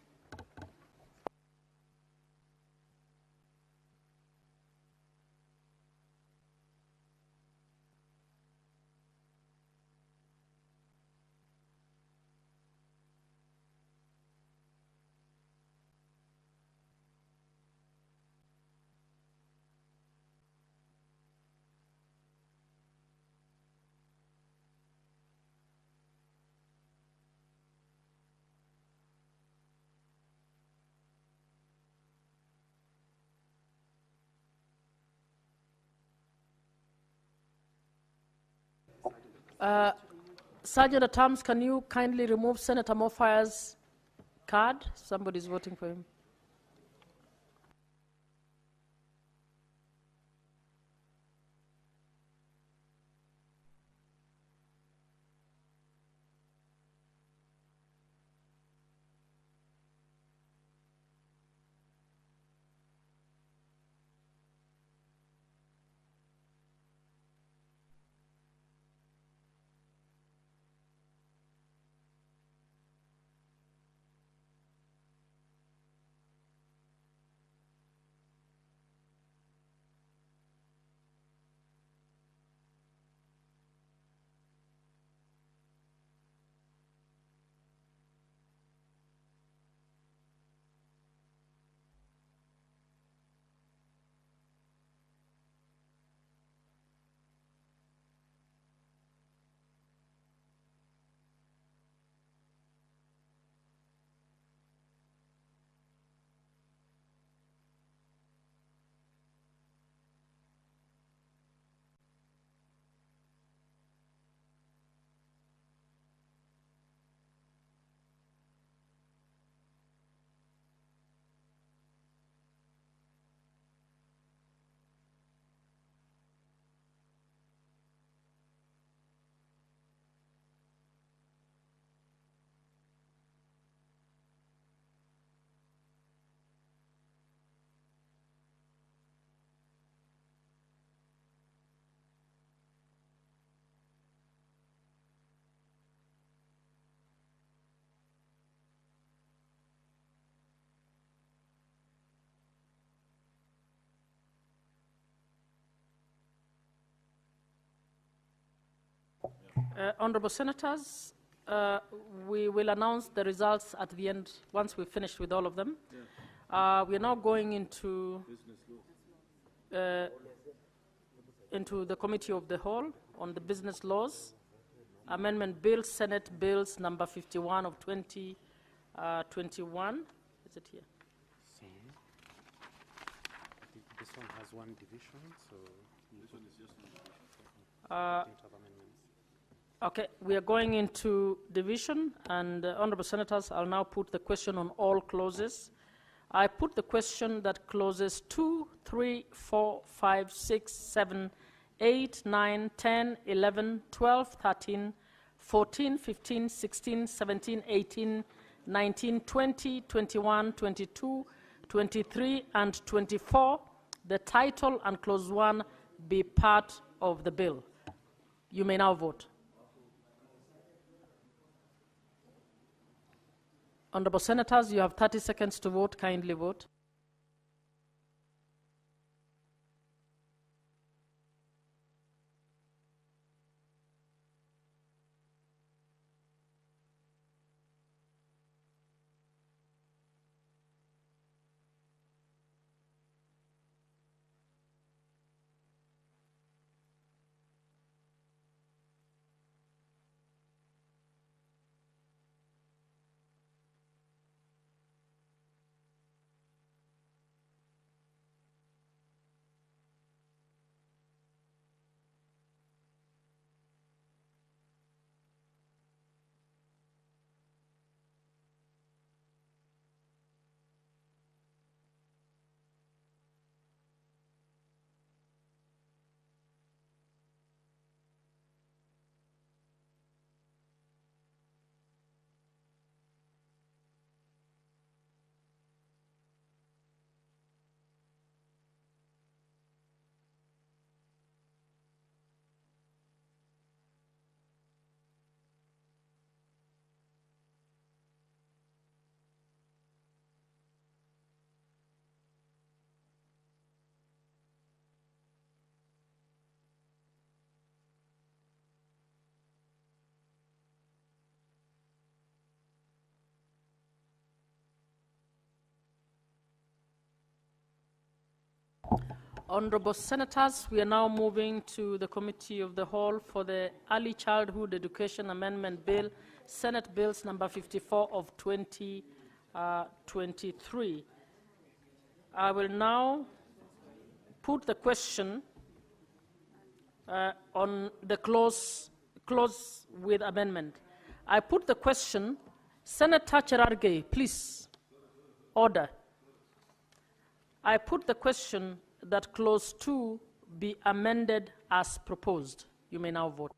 Sergeant at Arms, can you kindly remove Senator Mofire's card? Somebody's voting for him. Honorable Senators, we will announce the results at the end once we've finished with all of them. Yeah. We are now going into the Committee of the Whole on the Business Laws. Amendment Bill, Senate Bills number 51 of 2021. Is it here? This one has one division, so this one is just okay, we are going into division, and honorable senators, I'll now put the question on all clauses. I put the question that clauses 2, 3, 4, 5, 6, 7, 8, 9, 10, 11, 12, 13, 14, 15, 16, 17, 18, 19, 20, 21, 22, 23, and 24, the title and clause 1 be part of the bill. You may now vote. Honorable Senators, you have 30 seconds to vote. Kindly vote. Honorable Senators, we are now moving to the Committee of the Whole for the Early Childhood Education Amendment Bill, Senate Bills number 54 of 2023. I will now put the question on the clause with amendment. I put the question, Senator Cherargei, please, order. I put the question that clause 2 be amended as proposed. You may now vote.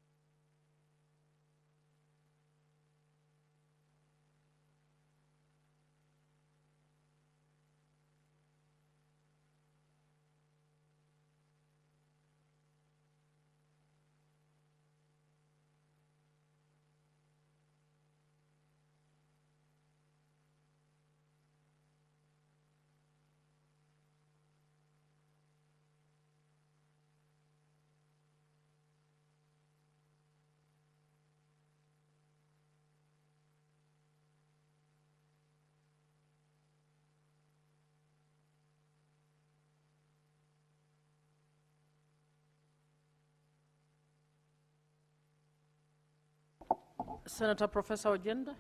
Senator Professor Ojenda.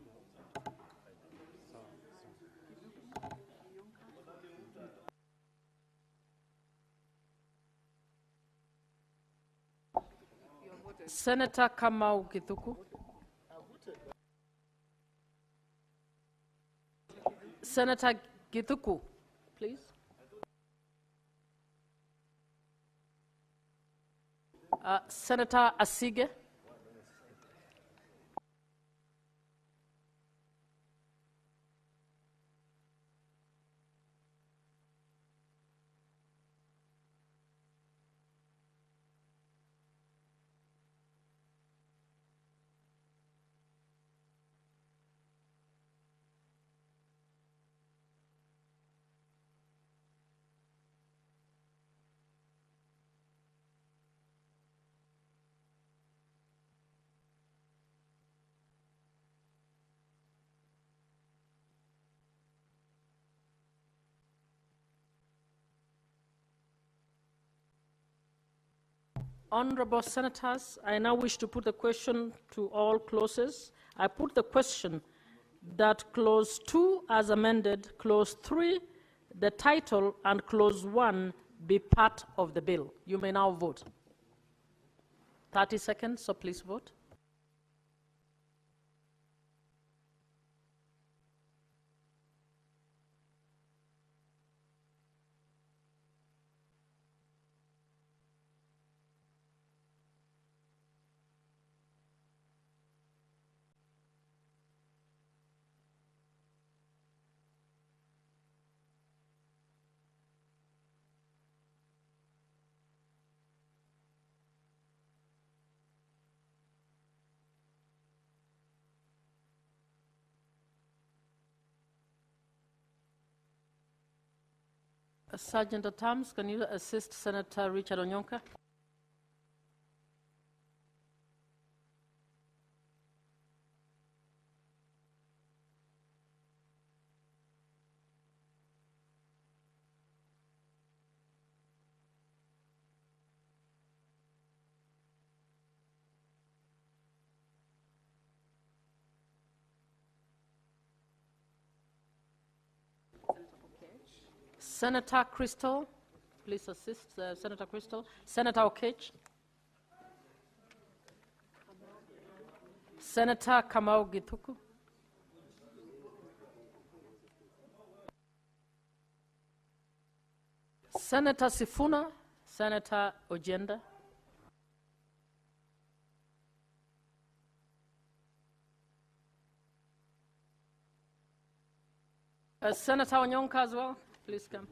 Senator Kamau Githuku. Senator Githuku, please. Senator Asige. Honorable Senators, I now wish to put the question to all clauses. I put the question that Clause 2 as amended, Clause 3, the title, and Clause 1 be part of the bill. You may now vote. 30 seconds, so please vote. Sergeant at Arms, can you assist Senator Richard Onyonka? Senator Crystal, please assist Senator Crystal. Senator Okech. Senator Kamau Githuku. Senator Sifuna. Senator Ojenda. Senator Onyonka as well. Please come.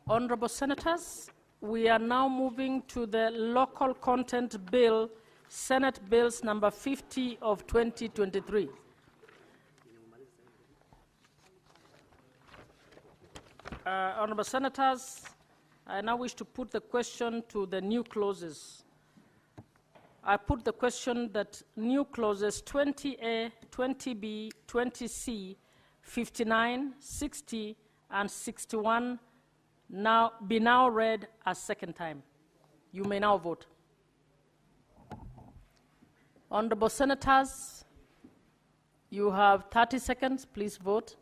Honorable Senators, we are now moving to the Local Content Bill, Senate Bills number 50 of 2023. Honorable Senators, I now wish to put the question to the new clauses. I put the question that new clauses 20A, 20B, 20C, 59, 60, and 61 be now read a second time. You may now vote. Honorable Senators, you have 30 seconds. Please vote.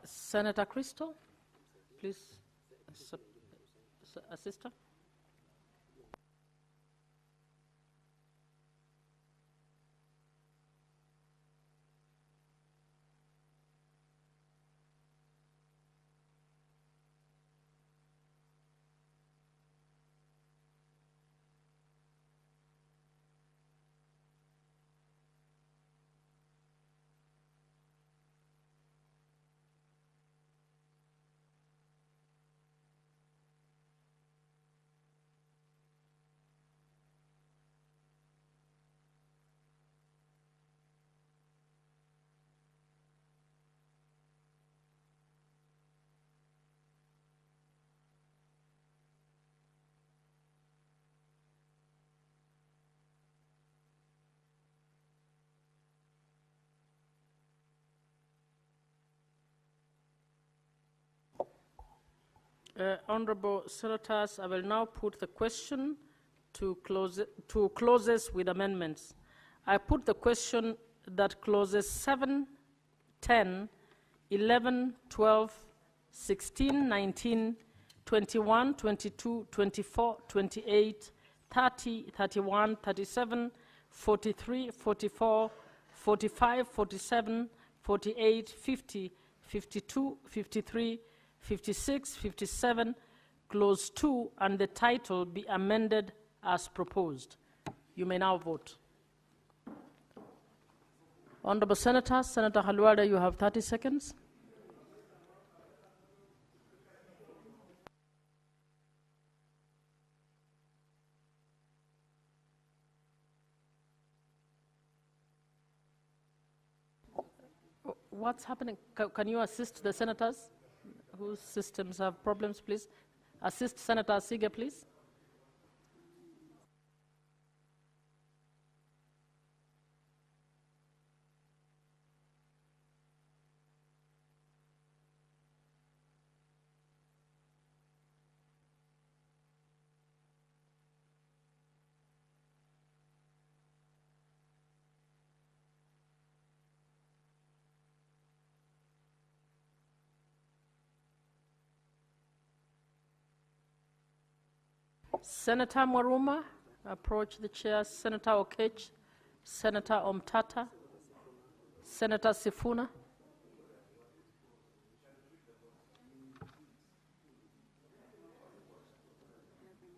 Senator Crystal, please Sister. Honorable Senators, I will now put the question to clauses with amendments. I put the question that clauses 7, 10, 11, 12, 16, 19, 21, 22, 24, 28, 30, 31, 37, 43, 44, 45, 47, 48, 50, 52, 53, 56, 57, Clause 2, and the title be amended as proposed. You may now vote. Honorable Senators, Senator Halwada, you have 30 seconds. What's happening? Can you assist the senators whose systems have problems, please? Assist Senator Asige, please. Senator Mwaruma, approach the chair. Senator Okech, Senator Omtata, Senator Sifuna.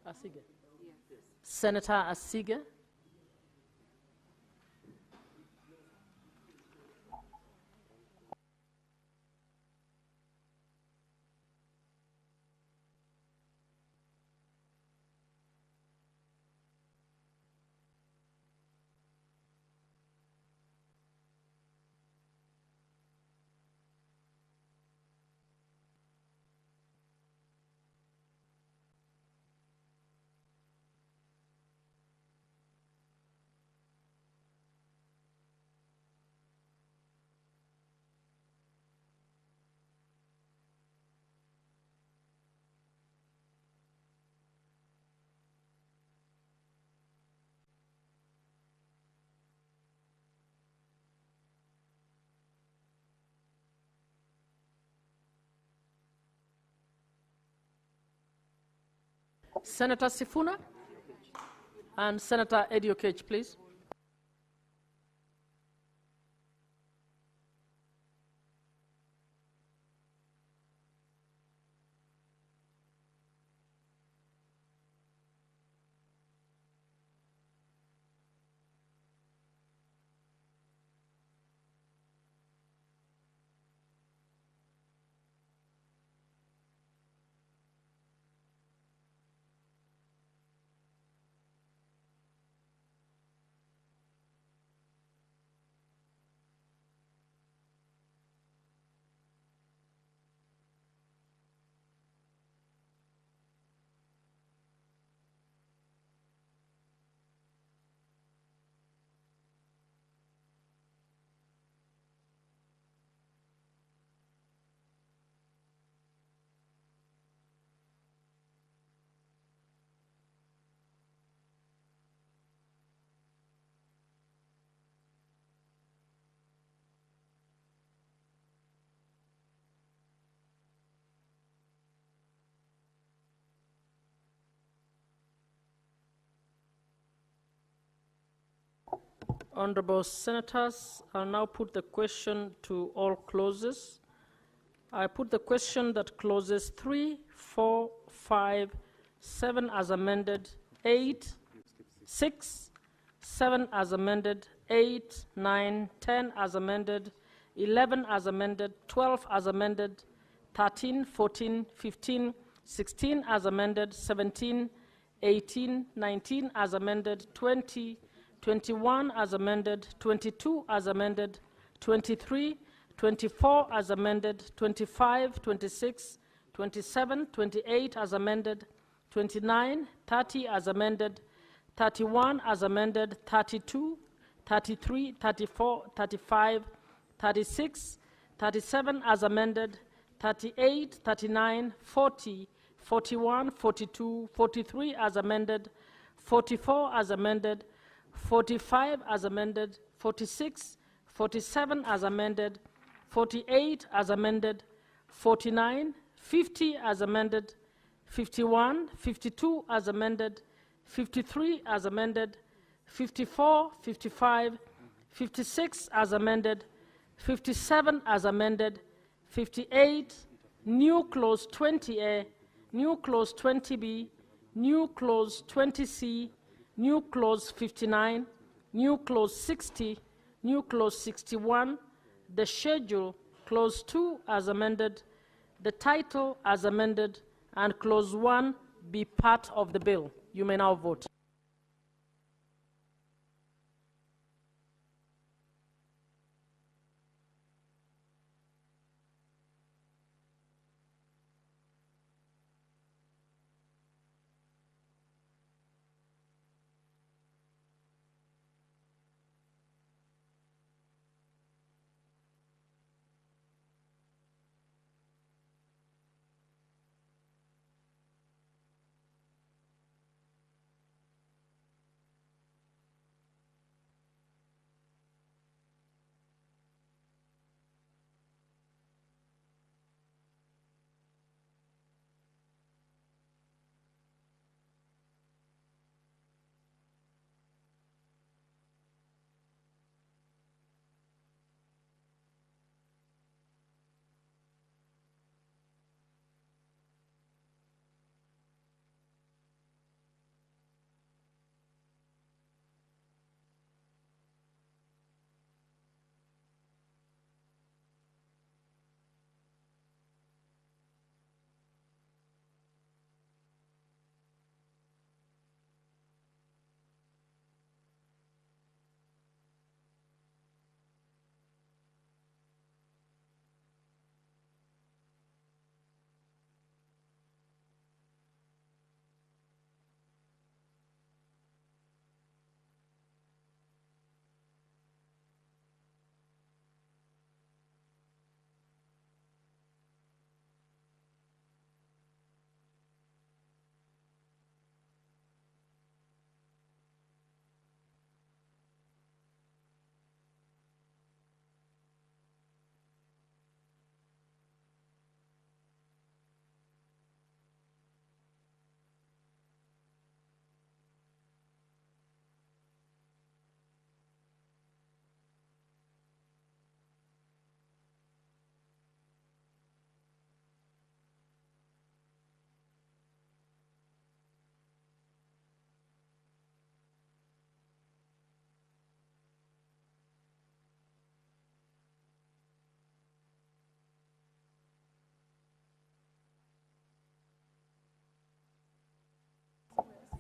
Asige. Senator Asige. Senator Sifuna and Senator Ediokech, please. Honorable Senators, I'll now put the question to all clauses. I put the question that clauses 3, 4, 5, 7 as amended, 8, 6, 7 as amended, 8, 9, 10 as amended, 11 as amended, 12 as amended, 13, 14, 15, 16 as amended, 17, 18, 19 as amended, 20, 21 as amended, 22 as amended, 23, 24 as amended, 25, 26, 27, 28 as amended, 29, 30 as amended, 31 as amended, 32, 33, 34, 35, 36, 37 as amended, 38, 39, 40, 41, 42, 43 as amended, 44 as amended, 45 as amended, 46, 47 as amended, 48 as amended, 49, 50 as amended, 51, 52 as amended, 53 as amended, 54, 55, 56 as amended, 57 as amended, 58, new clause 20A, new clause 20B, new clause 20C, new clause 59, new clause 60, new clause 61, the schedule, clause 2 as amended, the title as amended, and clause 1 be part of the bill. You may now vote.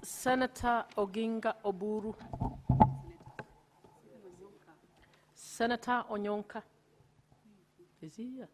Senator Oginga Oburu. Senator Onyonka. Is he here?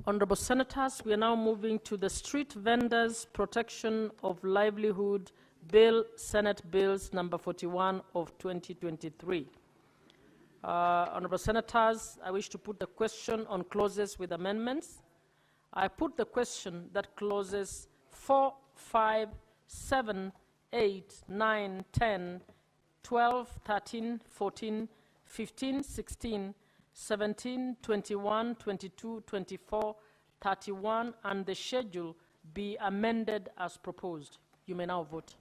Honorable Senators, we are now moving to the Street Vendors Protection of Livelihood Bill, Senate Bills number 41 of 2023. Honorable Senators, I wish to put the question on clauses with amendments. I put the question that clauses 4, 5, 7, 8, 9, 10, 12, 13, 14, 15, 16, 17, 21, 22, 24, 31, and the schedule be amended as proposed. You may now vote.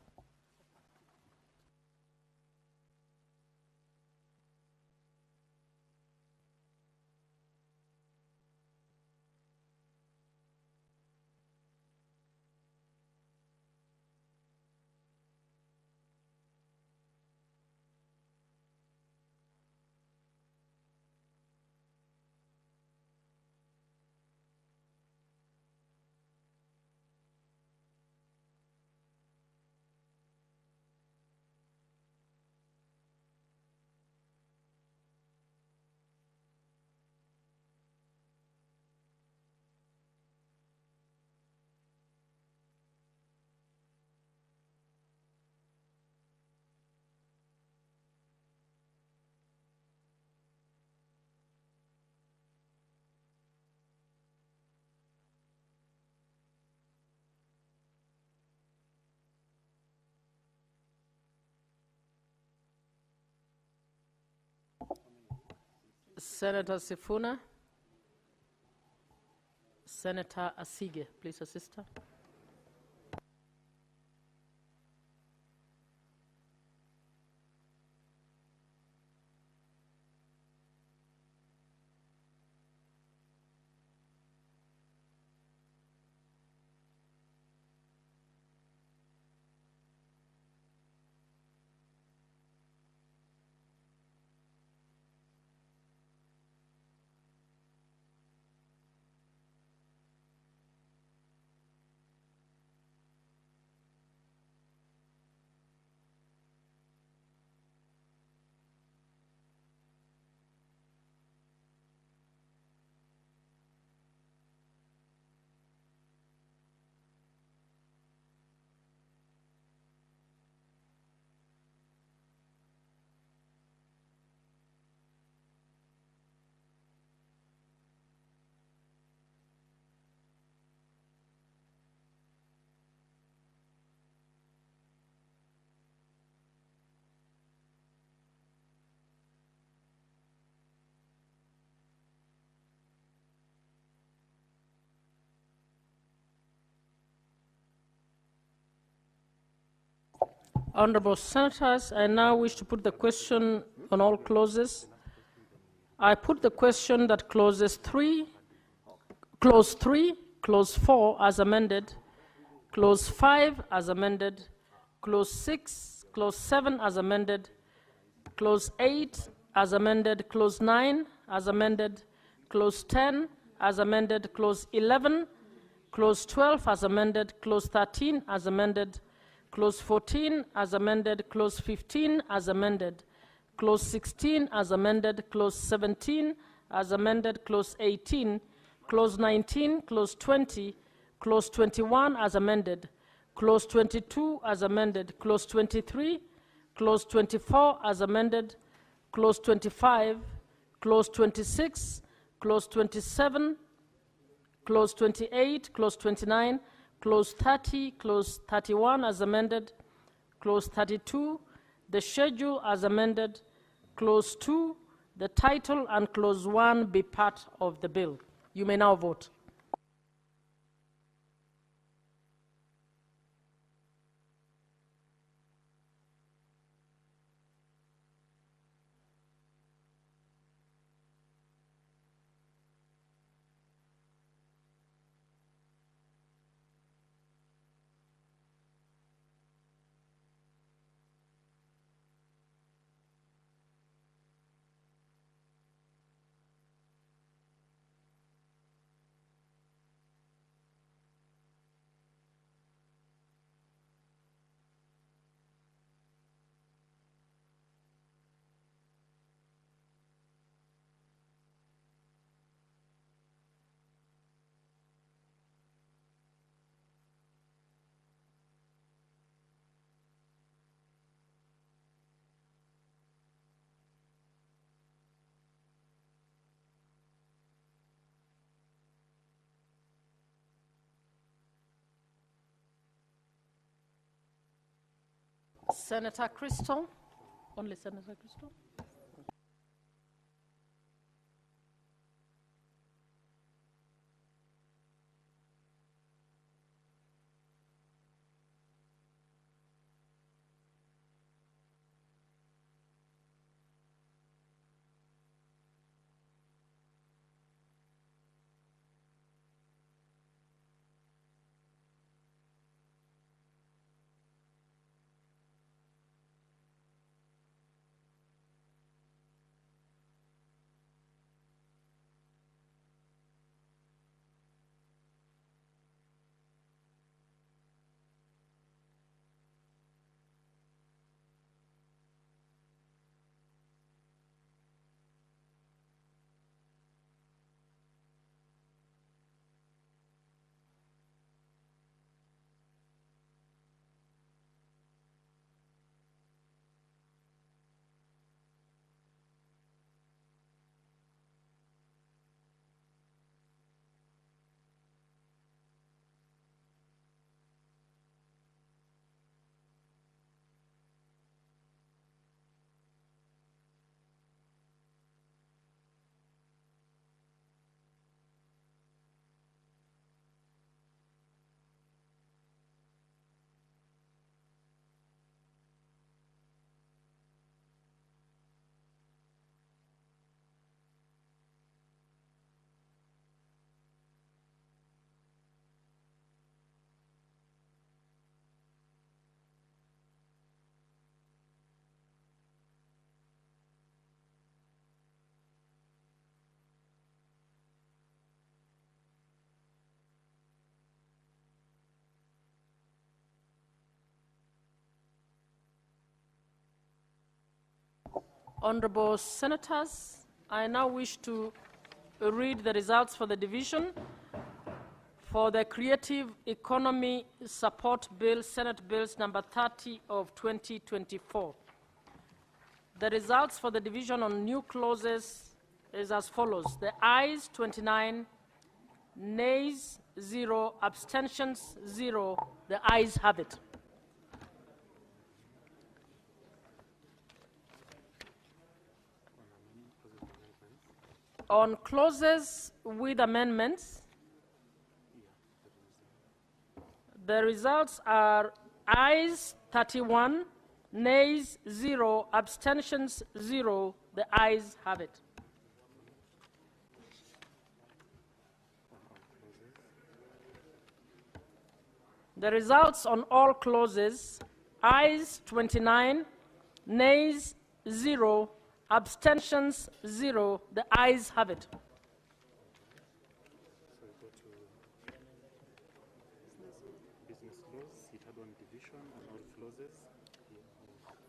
Senator Sifuna. Senator Asige, please, Assistant. Honorable Senators, I now wish to put the question on all clauses. I put the question that clause 3, clause 4 as amended, clause 5 as amended, clause 6, clause 7 as amended, clause 8 as amended, clause 9 as amended, clause 10 as amended, clause 11, clause 12 as amended, clause 13 as amended, clause 14 as amended, clause 15 as amended, clause 16 as amended, clause 17 as amended, clause 18, clause 19, clause 20, clause 21 as amended, clause 22 as amended, clause 23, clause 24 as amended, clause 25, clause 26, clause 27, clause 28, clause 29, clause 30, clause 31 as amended, clause 32, the schedule as amended, clause 2, the title, and clause 1 be part of the bill. You may now vote. Senator Crystal. Only Senator Crystal. Honorable Senators, I now wish to read the results for the division for the Creative Economy Support Bill, Senate Bills number 30 of 2024. The results for the division on new clauses is as follows. The ayes 29, nays 0, abstentions 0. The ayes have it. On clauses with amendments, the results are ayes 31, nays 0, abstentions 0. The ayes have it. The results on all clauses, ayes 29, nays 0, abstentions 0. The ayes have it.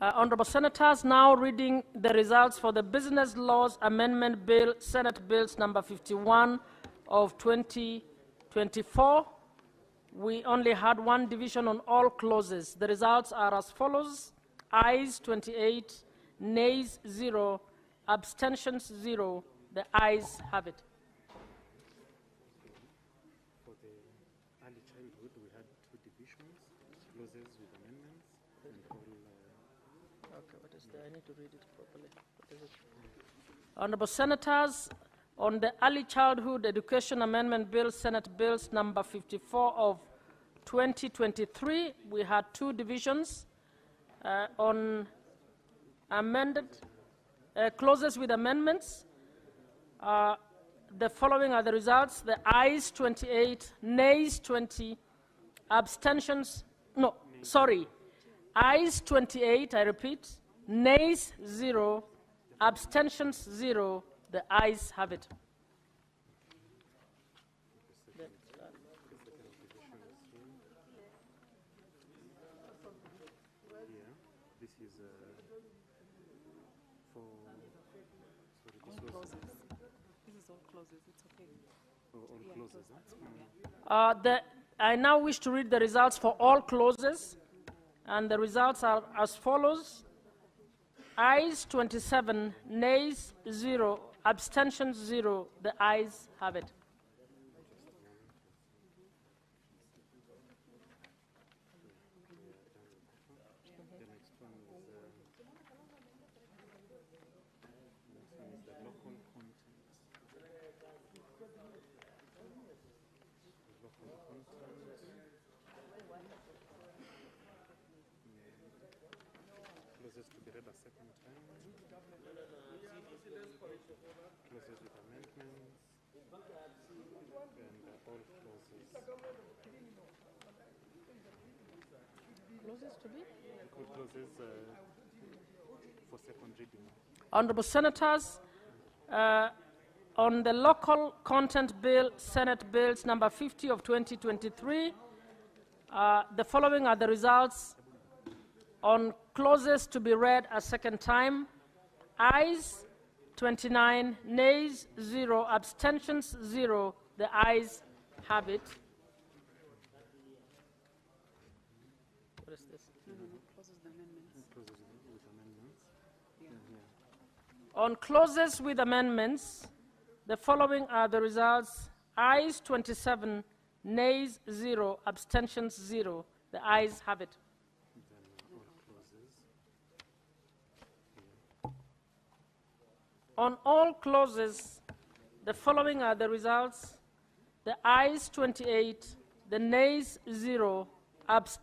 Honorable Senators, now reading the results for the Business Laws Amendment Bill, Senate Bills number 51 of 2024. We only had one division on all clauses. The results are as follows. Ayes 28, nays 0, abstentions 0. The ayes have it. For the early childhood, we had two divisions, clauses with amendments, and all. Okay, what is there? I need to read it properly. What is it? Honorable Senators, on the Early Childhood Education Amendment Bill, Senate Bills number 54 of 2023, we had two divisions. On amended clauses with amendments, the following are the results. The ayes 28, nays 20, abstentions, no, sorry. Ayes 28, I repeat, nays 0, abstentions 0. The ayes have it. This is for all clauses. This is all clauses. It's okay. All clauses. I now wish to read the results for all clauses, and the results are as follows. Ayes 27, nays 0, abstentions 0. The ayes have it. The next one Clauses to be read a second time. Clauses with amendments. And all clauses. Clauses to be? Clauses for second reading. Honorable Senators, on the local content bill, Senate Bills number 50 of 2023, the following are the results. On clauses to be read a second time, ayes 29, nays 0, abstentions 0. The ayes have it. What is this? Clauses with amendments. Clauses with amendments. On clauses with amendments, the following are the results. Ayes 27, nays 0, abstentions 0. The ayes have it. On all clauses, the following are the results. The ayes 28, the nays 0, abstentions